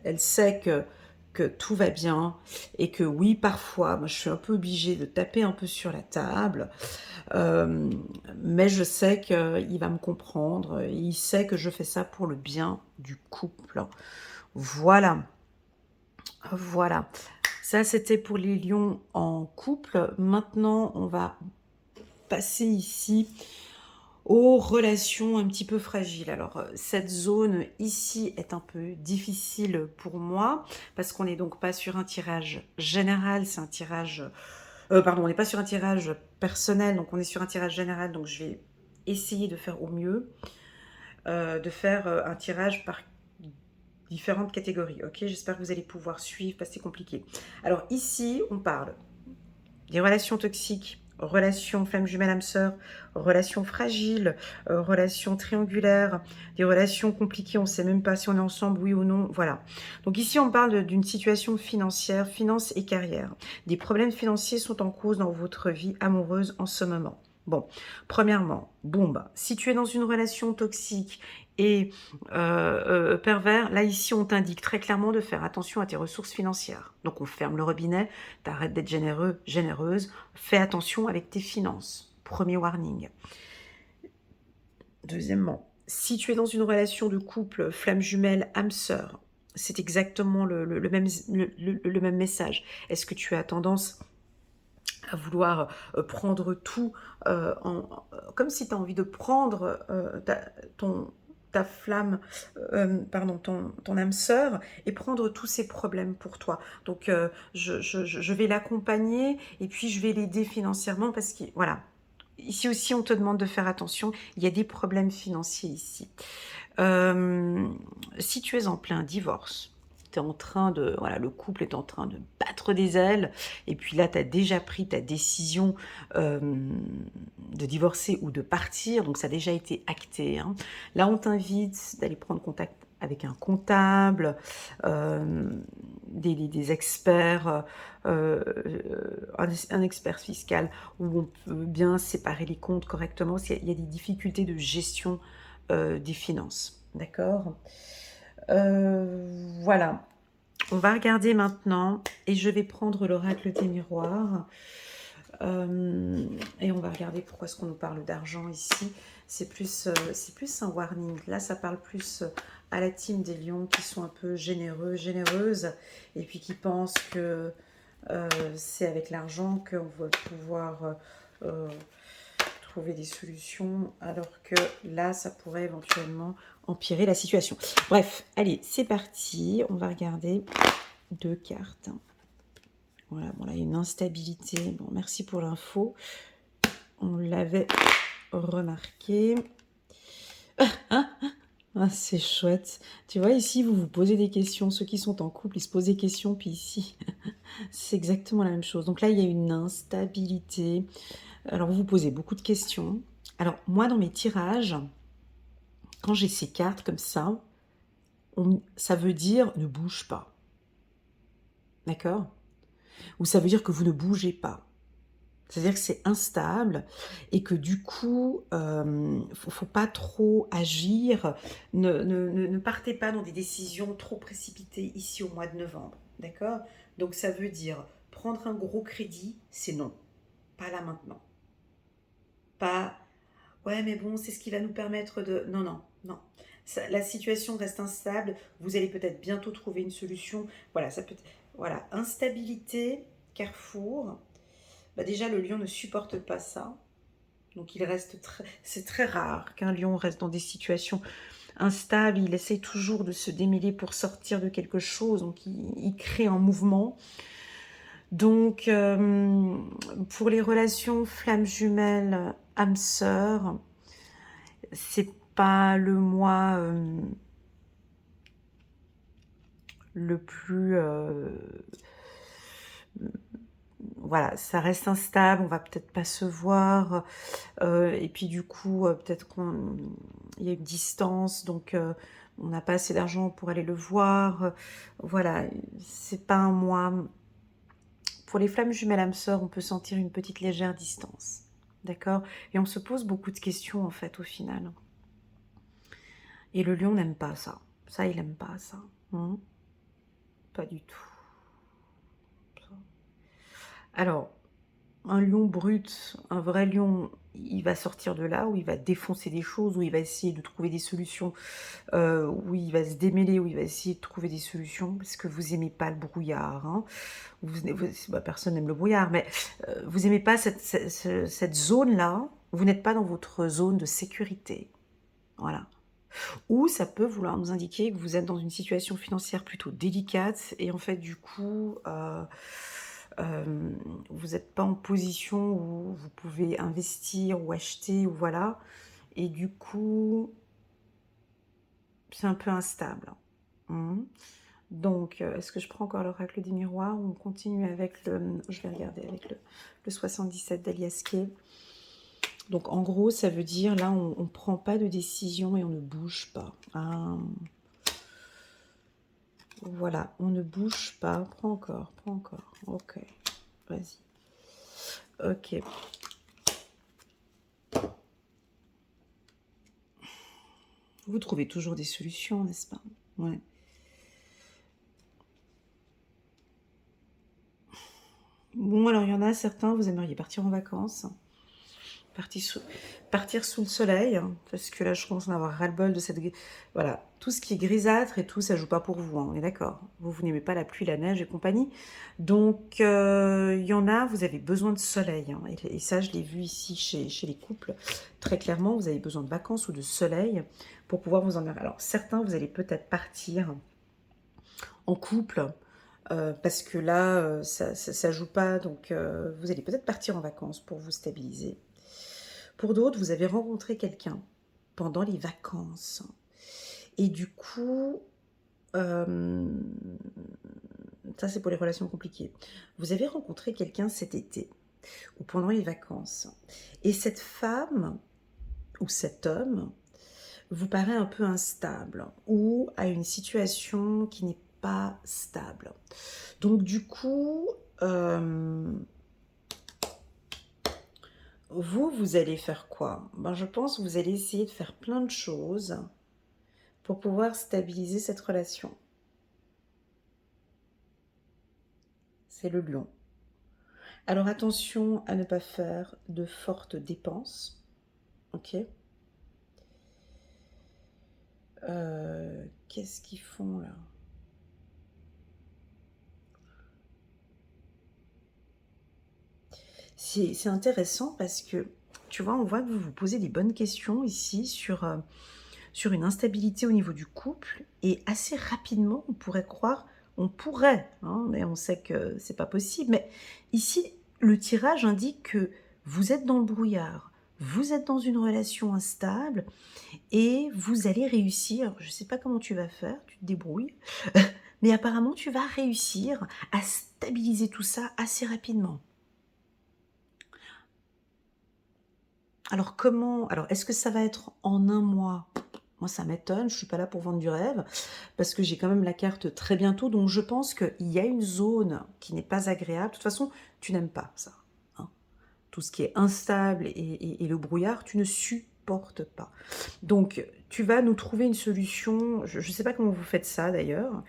que tout va bien, et que oui, parfois, moi je suis un peu obligée de taper un peu sur la table, euh, mais je sais qu'il va me comprendre, il sait que je fais ça pour le bien du couple. Voilà, voilà. Ça, c'était pour les lions en couple. Maintenant, on va passer ici aux relations un petit peu fragiles. Alors, cette zone ici est un peu difficile pour moi, parce qu'on n'est donc pas sur un tirage général, c'est un tirage... pardon, on n'est pas sur un tirage personnel, donc on est sur un tirage général, donc je vais essayer de faire au mieux, de faire un tirage par différentes catégories, ok? J'espère que vous allez pouvoir suivre, parce que c'est compliqué. Alors ici, on parle des relations toxiques, relations flamme jumelle âme sœur, relations fragiles, relations triangulaires, des relations compliquées, on ne sait même pas si on est ensemble, oui ou non, voilà. Donc ici, on parle d'une situation financière, finances et carrière. Des problèmes financiers sont en cause dans votre vie amoureuse en ce moment. Bon, premièrement, boum, si tu es dans une relation toxique et pervers, là ici on t'indique très clairement de faire attention à tes ressources financières. Donc on ferme le robinet, t'arrêtes d'être généreux, généreuse, fais attention avec tes finances. Premier warning. Deuxièmement, si tu es dans une relation de couple flamme jumelle, âme sœur, c'est exactement le même message. Est-ce que tu as tendance à vouloir prendre tout comme si tu as envie de prendre ton, ta flamme, pardon, ton âme sœur et prendre tous ces problèmes pour toi. Donc, je vais l'accompagner et puis je vais l'aider financièrement parce que, voilà, ici aussi, on te demande de faire attention. Il y a des problèmes financiers ici. Euh, Si tu es en plein divorce, t'es en train de, voilà, le couple est en train de battre des ailes, et puis là, tu as déjà pris ta décision euh, de divorcer ou de partir, donc ça a déjà été acté, hein. Là, on t'invite d'aller prendre contact avec un comptable, euh, des experts, un expert fiscal, où on peut bien séparer les comptes correctement, parce qu'il y a des difficultés de gestion des finances. D'accord. Voilà. On va regarder maintenant et je vais prendre l'oracle des miroirs. Et on va regarder pourquoi est-ce qu'on nous parle d'argent ici. C'est plus un warning. Là, ça parle plus à la team des lions qui sont un peu généreux, généreuses, et puis qui pensent que c'est avec l'argent qu'on va pouvoir trouver des solutions, alors que là, ça pourrait éventuellement empirer la situation. Bref, allez, c'est parti. On va regarder deux cartes. Voilà, bon là, il y a une instabilité. Bon, merci pour l'info. On l'avait remarqué. Ah, c'est chouette. Tu vois, ici, vous vous posez des questions. Ceux qui sont en couple, ils se posent des questions. Puis ici, c'est exactement la même chose. Donc là, il y a une instabilité. Alors, vous vous posez beaucoup de questions. Alors, moi, dans mes tirages, quand j'ai ces cartes comme ça, ça veut dire ne bouge pas. D'accord? Ou ça veut dire que vous ne bougez pas. C'est-à-dire que c'est instable et que du coup, faut pas trop agir. Ne partez pas dans des décisions trop précipitées ici au mois de novembre. D'accord? Donc ça veut dire prendre un gros crédit, c'est non. Pas là maintenant. Pas ouais, mais bon, c'est ce qui va nous permettre de. Non, non, non. la situation reste instable, vous allez peut-être bientôt trouver une solution. Voilà, ça peut être, voilà, instabilité, carrefour. Bah déjà, le lion ne supporte pas ça. Donc il reste très... C'est très rare qu'un lion reste dans des situations instables. Il essaye toujours de se démêler pour sortir de quelque chose. Donc il crée un mouvement. Donc pour les relations flammes jumelles, âme sœur, c'est pas le mois le plus... voilà, ça reste instable, on va peut-être pas se voir, et puis du coup, peut-être qu'il y a une distance, donc on n'a pas assez d'argent pour aller le voir. Voilà, c'est pas un mois. Pour les flammes jumelles âme sœur, on peut sentir une petite légère distance, d'accord? Et on se pose beaucoup de questions en fait au final. Et le lion n'aime pas ça. Ça, il aime pas ça. Pas du tout. Alors, un lion brut, un vrai lion, il va sortir de là, où il va défoncer des choses, où il va essayer de trouver des solutions, où il va se démêler, où il va essayer de trouver des solutions, parce que vous aimez pas le brouillard. Hein. Personne n'aime le brouillard, mais vous aimez pas cette zone-là, vous n'êtes pas dans votre zone de sécurité. Voilà. Ou ça peut vouloir nous indiquer que vous êtes dans une situation financière plutôt délicate, et en fait, du coup... vous n'êtes pas en position où vous pouvez investir ou acheter, ou voilà, et du coup c'est un peu instable. Donc est-ce que je prends encore l'oracle des miroirs ou on continue avec le, je vais regarder avec le 77 d'Alias Kay. Donc en gros ça veut dire là on ne prend pas de décision et on ne bouge pas. Voilà, on ne bouge pas. Prends encore. Ok, vas-y. Ok. Vous trouvez toujours des solutions, n'est-ce pas? Ouais. Bon, alors il y en a certains, vous aimeriez partir en vacances. Partir sous le soleil, hein, parce que là je commence à en avoir ras-le-bol de cette... Voilà, tout ce qui est grisâtre et tout, ça joue pas pour vous, hein, on est d'accord. Vous n'aimez pas la pluie, la neige et compagnie. Donc il y en a, vous avez besoin de soleil. Hein, et ça, je l'ai vu ici chez les couples. Très clairement, vous avez besoin de vacances ou de soleil pour pouvoir vous en... Alors certains, vous allez peut-être partir en couple, parce que là, ça joue pas. Donc vous allez peut-être partir en vacances pour vous stabiliser. Pour d'autres, vous avez rencontré quelqu'un pendant les vacances. Et du coup, ça c'est pour les relations compliquées. Vous avez rencontré quelqu'un cet été ou pendant les vacances. Et cette femme ou cet homme vous paraît un peu instable ou a une situation qui n'est pas stable. Donc du coup... vous allez faire quoi? Je pense que vous allez essayer de faire plein de choses pour pouvoir stabiliser cette relation. C'est le lion. Alors attention à ne pas faire de fortes dépenses. Ok? Qu'est-ce qu'ils font là? C'est intéressant parce que, tu vois, on voit que vous vous posez des bonnes questions ici sur une instabilité au niveau du couple, et assez rapidement, on pourrait croire, hein, mais on sait que c'est pas possible, mais ici, le tirage indique que vous êtes dans le brouillard, vous êtes dans une relation instable, et vous allez réussir, je sais pas comment tu vas faire, tu te débrouilles, mais apparemment tu vas réussir à stabiliser tout ça assez rapidement. Alors comment, alors est-ce que ça va être en un mois? Moi ça m'étonne, je suis pas là pour vendre du rêve, parce que j'ai quand même la carte très bientôt, donc je pense qu'il y a une zone qui n'est pas agréable. De toute façon, tu n'aimes pas ça. Hein. Tout ce qui est instable et le brouillard, tu ne supportes pas. Donc tu vas nous trouver une solution, je ne sais pas comment vous faites ça d'ailleurs.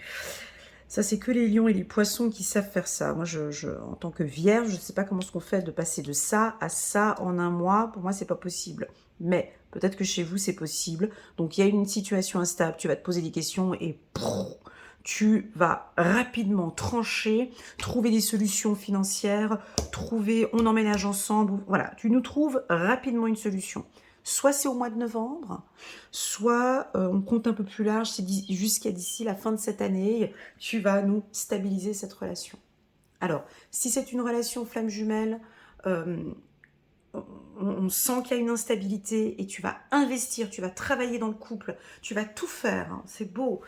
Ça, c'est que les lions et les poissons qui savent faire ça. Moi, en tant que vierge, je ne sais pas comment ce qu'on fait de passer de ça à ça en un mois. Pour moi, c'est pas possible. Mais Peut-être que chez vous, c'est possible. Donc, il y a une situation instable, tu vas te poser des questions et tu vas rapidement trancher, trouver des solutions financières, on emménage ensemble. Voilà, tu nous trouves rapidement une solution. Soit c'est au mois de novembre, soit on compte un peu plus large, c'est jusqu'à d'ici la fin de cette année, tu vas nous stabiliser cette relation. Alors, si c'est une relation flamme jumelle, on sent qu'il y a une instabilité et tu vas investir, tu vas travailler dans le couple, tu vas tout faire, hein, c'est beau.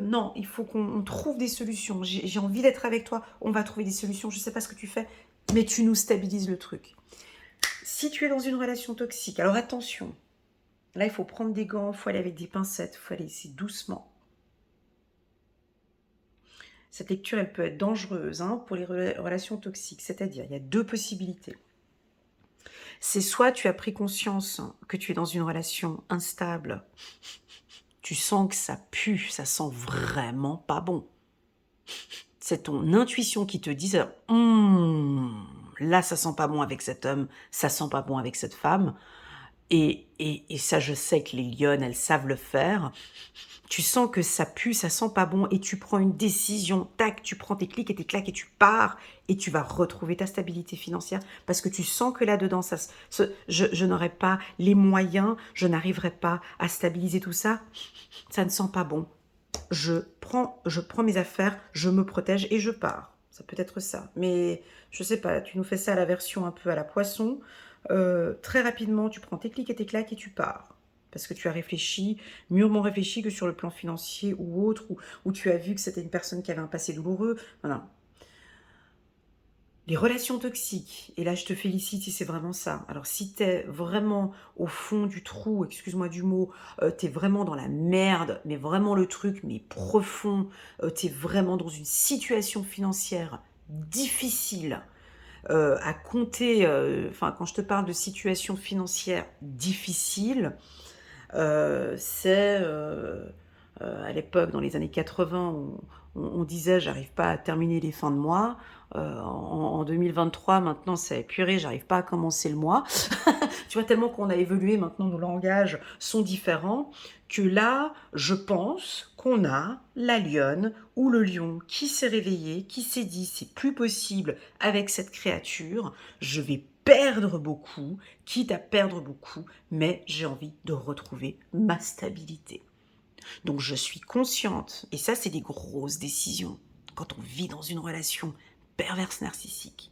Non, il faut qu'on trouve des solutions. J'ai envie d'être avec toi, on va trouver des solutions. Je ne sais pas ce que tu fais, mais tu nous stabilises le truc. Si tu es dans une relation toxique, alors attention, là il faut prendre des gants, il faut aller avec des pincettes, il faut aller essayer doucement. Cette lecture, elle peut être dangereuse pour les relations toxiques, c'est-à-dire il y a deux possibilités. C'est soit tu as pris conscience que tu es dans une relation instable, tu sens que ça pue, ça sent vraiment pas bon. C'est ton intuition qui te dit là ça sent pas bon avec cet homme, ça sent pas bon avec cette femme. Et ça, je sais que les lionnes, elles savent le faire. Tu sens que ça pue, ça sent pas bon et tu prends une décision, tac, tu prends tes clics et tes claques et tu pars et tu vas retrouver ta stabilité financière parce que tu sens que là-dedans, je n'aurai pas les moyens, je n'arriverai pas à stabiliser tout ça. Ça ne sent pas bon. Je prends mes affaires, je me protège et je pars. Ça peut être ça. Mais je sais pas, tu nous fais ça à la version un peu à la poisson. Très rapidement, tu prends tes clics et tes claques et tu pars. Parce que tu as réfléchi, mûrement réfléchi que sur le plan financier ou autre, où tu as vu que c'était une personne qui avait un passé douloureux. Voilà. Les relations toxiques, et là je te félicite si c'est vraiment ça. Alors si tu es vraiment au fond du trou, excuse-moi du mot, tu es vraiment dans la merde, mais vraiment le truc, mais profond, tu es vraiment dans une situation financière difficile, à compter, quand je te parle de situation financière difficile, c'est à l'époque, dans les années 80, on disait j'arrive pas à terminer les fins de mois. En 2023, maintenant, c'est purée, j'arrive pas à commencer le mois. Tu vois, tellement qu'on a évolué, maintenant nos langages sont différents, que là, je pense qu'on a la lionne ou le lion qui s'est réveillé, qui s'est dit c'est plus possible avec cette créature, je vais perdre beaucoup, quitte à perdre beaucoup, mais j'ai envie de retrouver ma stabilité. Donc je suis consciente, et ça c'est des grosses décisions, quand on vit dans une relation perverse narcissique,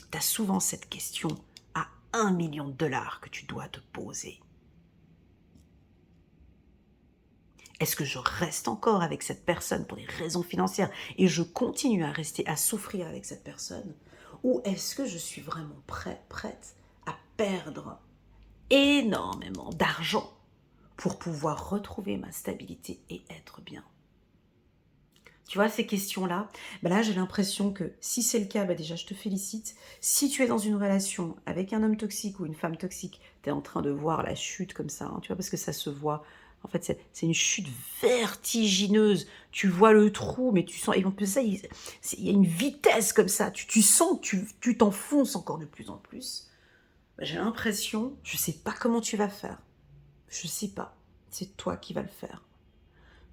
tu as souvent cette question à 1 million de dollars que tu dois te poser. Est-ce que je reste encore avec cette personne pour des raisons financières et je continue à rester à souffrir avec cette personne? Ou est-ce que je suis vraiment prête à perdre énormément d'argent pour pouvoir retrouver ma stabilité et être bien? Tu vois, ces questions-là, là, j'ai l'impression que si c'est le cas, déjà, je te félicite. Si tu es dans une relation avec un homme toxique ou une femme toxique, tu es en train de voir la chute comme ça, tu vois, parce que ça se voit. En fait, c'est une chute vertigineuse. Tu vois le trou, mais tu sens... Et en plus, ça, il y a une vitesse comme ça. Tu sens que tu t'enfonces encore de plus en plus. J'ai l'impression, je sais pas comment tu vas faire. Je sais pas. C'est toi qui vas le faire.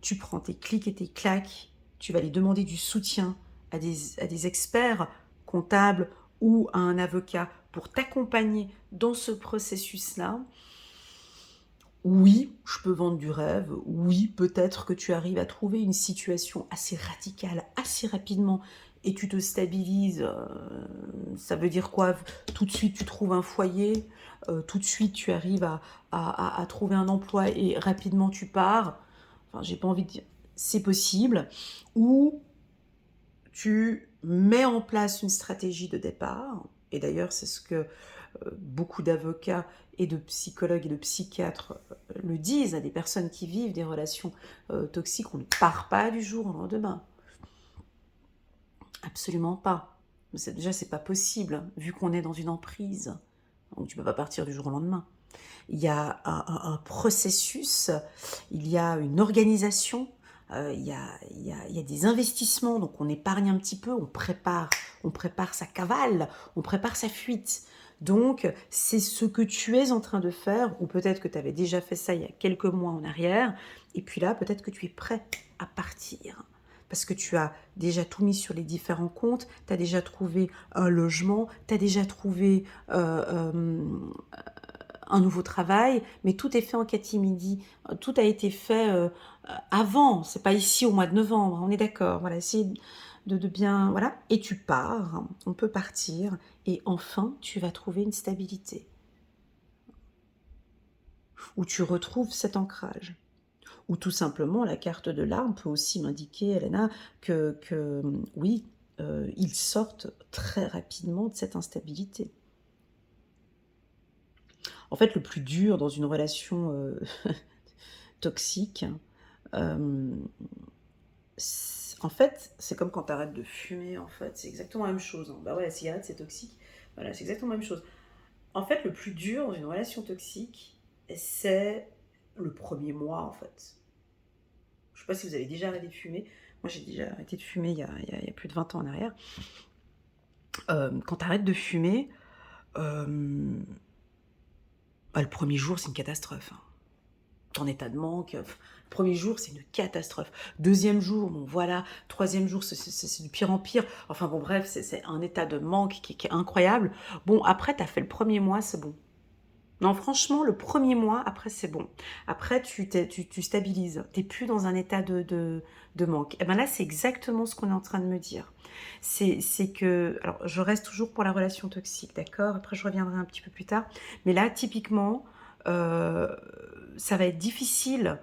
Tu prends tes clics et tes claques, tu vas aller demander du soutien à des experts comptables ou à un avocat pour t'accompagner dans ce processus-là. Oui, je peux vendre du rêve. Oui, peut-être que tu arrives à trouver une situation assez radicale, assez rapidement, et tu te stabilises. Ça veut dire quoi? Tout de suite, tu trouves un foyer. Tout de suite, tu arrives à trouver un emploi et rapidement, tu pars. Enfin, j'ai pas envie de dire... C'est possible. Ou tu mets en place une stratégie de départ. Et d'ailleurs, c'est ce que beaucoup d'avocats et de psychologues et de psychiatres le disent à des personnes qui vivent des relations toxiques. On ne part pas du jour au lendemain. Absolument pas. Déjà, c'est pas possible, vu qu'on est dans une emprise. Donc, tu peux pas partir du jour au lendemain. Il y a un processus, il y a une organisation, il y a des investissements, donc on épargne un petit peu, on prépare sa cavale, on prépare sa fuite. Donc, c'est ce que tu es en train de faire, ou peut-être que tu avais déjà fait ça il y a quelques mois en arrière, et puis là, peut-être que tu es prêt à partir. Parce que tu as déjà tout mis sur les différents comptes, tu as déjà trouvé un logement, tu as déjà trouvé un nouveau travail, mais tout est fait en catimini. Tout a été fait avant, c'est pas ici au mois de novembre, on est d'accord. Voilà, essayer de bien... Voilà, et tu pars, on peut partir, et enfin, tu vas trouver une stabilité, où tu retrouves cet ancrage. Ou tout simplement, la carte de l'arme peut aussi m'indiquer, Elena, que oui, ils sortent très rapidement de cette instabilité. En fait, le plus dur dans une relation toxique, euh, en fait, c'est comme quand tu arrêtes de fumer, en fait, c'est exactement la même chose. Hein. Bah ouais, la cigarette, c'est toxique. Voilà, c'est exactement la même chose. En fait, le plus dur dans une relation toxique, c'est le premier mois, en fait. Je sais pas si vous avez déjà arrêté de fumer. Moi, j'ai déjà arrêté de fumer il y a plus de 20 ans en arrière. Quand tu arrêtes de fumer, bah, le premier jour, c'est une catastrophe. Hein. Ton état de manque, premier jour, c'est une catastrophe. Deuxième jour, bon voilà. Troisième jour, c'est de pire en pire. Enfin bon, bref, c'est un état de manque qui est incroyable. Bon, après, tu as fait le premier mois, c'est bon. Non, franchement, le premier mois, après, c'est bon. Après, tu stabilises. Tu n'es plus dans un état de manque. Et bien là, c'est exactement ce qu'on est en train de me dire. C'est que... Alors, je reste toujours pour la relation toxique, d'accord? Après, je reviendrai un petit peu plus tard. Mais là, typiquement, euh, ça va être difficile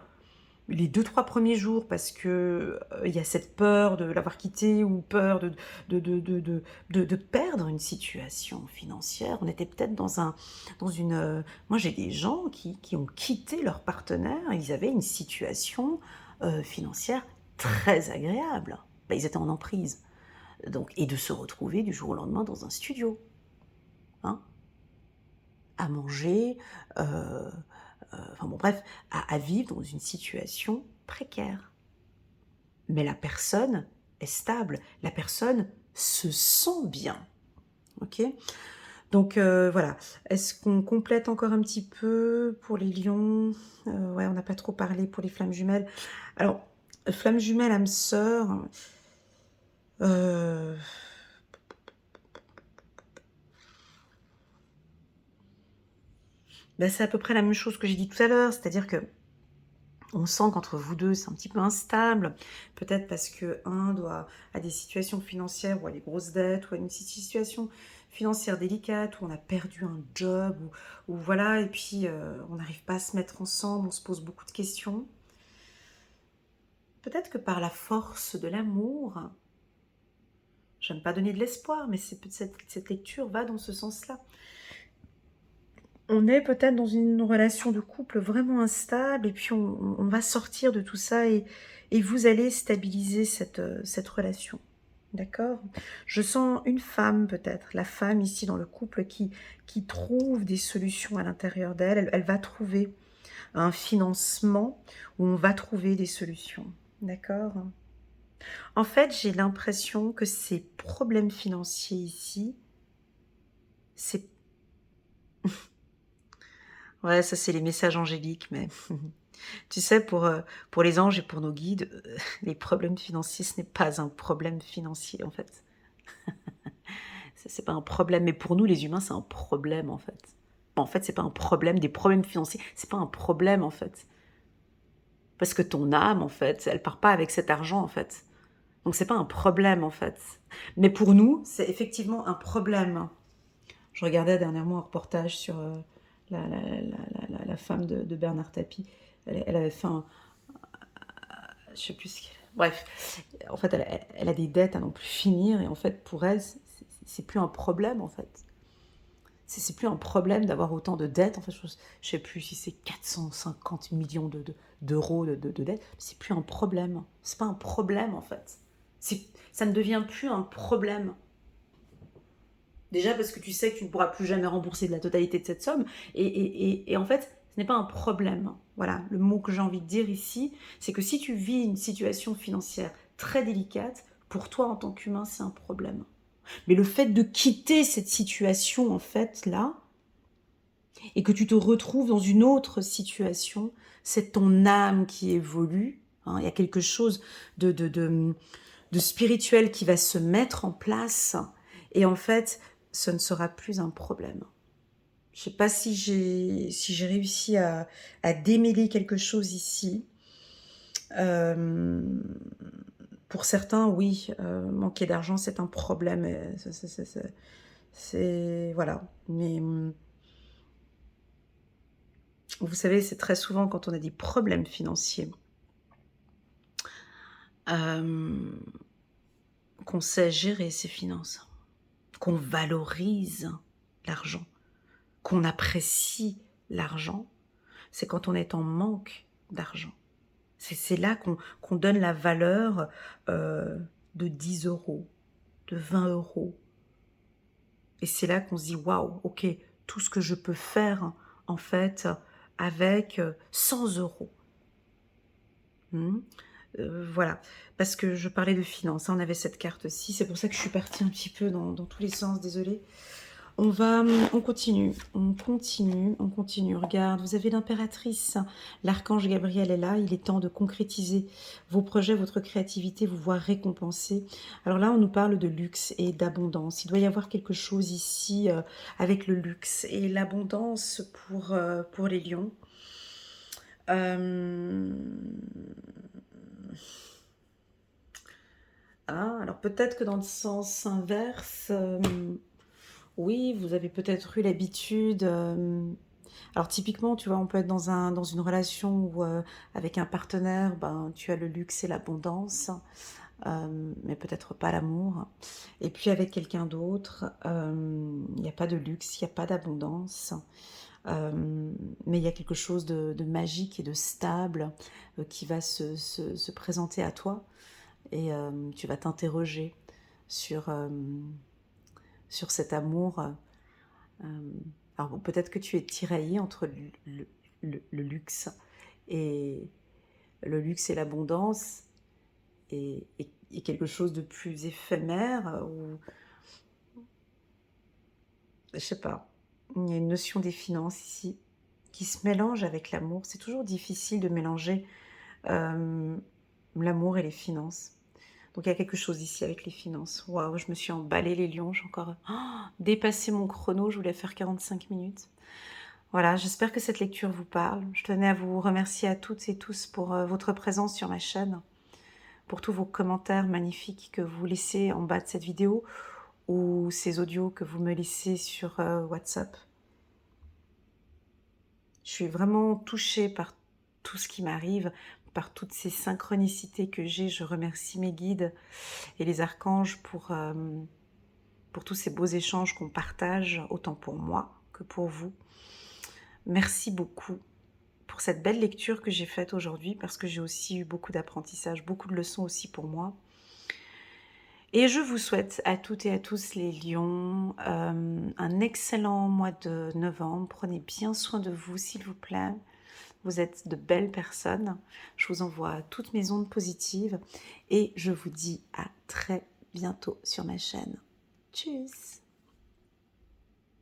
les 2-3 premiers jours parce que il y a cette peur de l'avoir quitté ou peur de perdre une situation financière. On était peut-être dans une... moi, j'ai des gens qui ont quitté leur partenaire. Ils avaient une situation financière très agréable. Ben, ils étaient en emprise. Donc, et de se retrouver du jour au lendemain dans un studio. Hein, à manger, enfin bon bref, à vivre dans une situation précaire. Mais la personne est stable, la personne se sent bien. Ok. Donc voilà, est-ce qu'on complète encore un petit peu pour les lions? Ouais, on n'a pas trop parlé pour les flammes jumelles. Alors, flammes jumelles, âme sœur, euh, ben, c'est à peu près la même chose que j'ai dit tout à l'heure, c'est-à-dire que on sent qu'entre vous deux, c'est un petit peu instable. Peut-être parce que un a des situations financières ou a des grosses dettes ou a une situation financière délicate où on a perdu un job ou voilà, et puis on n'arrive pas à se mettre ensemble, on se pose beaucoup de questions. Peut-être que par la force de l'amour, j'aime pas donner de l'espoir, mais cette lecture va dans ce sens-là. On est peut-être dans une relation de couple vraiment instable et puis on va sortir de tout ça et vous allez stabiliser cette relation. D'accord? Je sens une femme peut-être, la femme ici dans le couple qui trouve des solutions à l'intérieur d'elle. Elle va trouver un financement où on va trouver des solutions. D'accord? En fait, j'ai l'impression que ces problèmes financiers ici, c'est... Ouais, ça c'est les messages angéliques, mais tu sais, pour les anges et pour nos guides, les problèmes financiers, ce n'est pas un problème financier en fait. C'est pas un problème, mais pour nous les humains, c'est un problème en fait. En fait, c'est pas un problème, des problèmes financiers, c'est pas un problème en fait. Parce que ton âme, en fait, elle part pas avec cet argent en fait. Donc c'est pas un problème en fait. Mais pour nous, c'est effectivement un problème. Je regardais dernièrement un reportage sur la femme de Bernard Tapie. Elle avait fait un, je sais plus ce qu'elle... Bref, en fait, elle a des dettes à n'en plus finir, et en fait, pour elle, c'est plus un problème, en fait. C'est plus un problème d'avoir autant de dettes. En fait, je sais plus si c'est 450 millions d'euros de dettes. C'est plus un problème. C'est pas un problème, en fait. Ça ne devient plus un problème. Déjà parce que tu sais que tu ne pourras plus jamais rembourser de la totalité de cette somme. Et en fait, ce n'est pas un problème. Voilà, le mot que j'ai envie de dire ici, c'est que si tu vis une situation financière très délicate, pour toi en tant qu'humain, c'est un problème. Mais le fait de quitter cette situation, en fait, là, et que tu te retrouves dans une autre situation, c'est ton âme qui évolue. Hein. Il y a quelque chose de spirituel qui va se mettre en place. Et en fait, ce ne sera plus un problème. Je ne sais pas si j'ai réussi à démêler quelque chose ici. Pour certains, oui, manquer d'argent, c'est un problème. C'est voilà. Mais vous savez, c'est très souvent quand on a des problèmes financiers qu'on sait gérer ses finances, qu'on valorise l'argent, qu'on apprécie l'argent. C'est quand on est en manque d'argent. C'est là qu'on donne la valeur de 10 euros, de 20 euros. Et c'est là qu'on se dit, waouh, ok, tout ce que je peux faire, en fait, avec 100 euros. Voilà, parce que je parlais de finances, hein, on avait cette carte-ci, c'est pour ça que je suis partie un petit peu dans tous les sens, désolée. On continue, on continue, on continue. Regarde, vous avez l'impératrice, l'archange Gabriel est là, il est temps de concrétiser vos projets, votre créativité, vous voir récompensée. Alors là, on nous parle de luxe et d'abondance. Il doit y avoir quelque chose ici avec le luxe et l'abondance pour les lions. Ah, alors peut-être que dans le sens inverse, oui, vous avez peut-être eu l'habitude. Alors typiquement, tu vois, on peut être dans une relation où avec un partenaire, ben, tu as le luxe et l'abondance, mais peut-être pas l'amour. Et puis avec quelqu'un d'autre, il n'y a pas de luxe, il n'y a pas d'abondance. Mais il y a quelque chose de magique et de stable qui va se présenter à toi et tu vas t'interroger sur, sur cet amour. Alors bon, peut-être que tu es tiraillé entre le luxe et le luxe et l'abondance et quelque chose de plus éphémère ou je sais pas. Il y a une notion des finances ici qui se mélange avec l'amour. C'est toujours difficile de mélanger euh, l'amour et les finances. Donc il y a quelque chose ici avec les finances. Waouh, je me suis emballé les lions, j'ai encore dépassé mon chrono, je voulais faire 45 minutes. Voilà, j'espère que cette lecture vous parle. Je tenais à vous remercier à toutes et tous pour votre présence sur ma chaîne, pour tous vos commentaires magnifiques que vous laissez en bas de cette vidéo ou ces audios que vous me laissez sur WhatsApp. Je suis vraiment touchée par tout ce qui m'arrive, par toutes ces synchronicités que j'ai. Je remercie mes guides et les archanges pour tous ces beaux échanges qu'on partage, autant pour moi que pour vous. Merci beaucoup pour cette belle lecture que j'ai faite aujourd'hui, parce que j'ai aussi eu beaucoup d'apprentissage, beaucoup de leçons aussi pour moi. Et je vous souhaite à toutes et à tous les lions un excellent mois de novembre. Prenez bien soin de vous, s'il vous plaît. Vous êtes de belles personnes. Je vous envoie toutes mes ondes positives et je vous dis à très bientôt sur ma chaîne. Tchuss!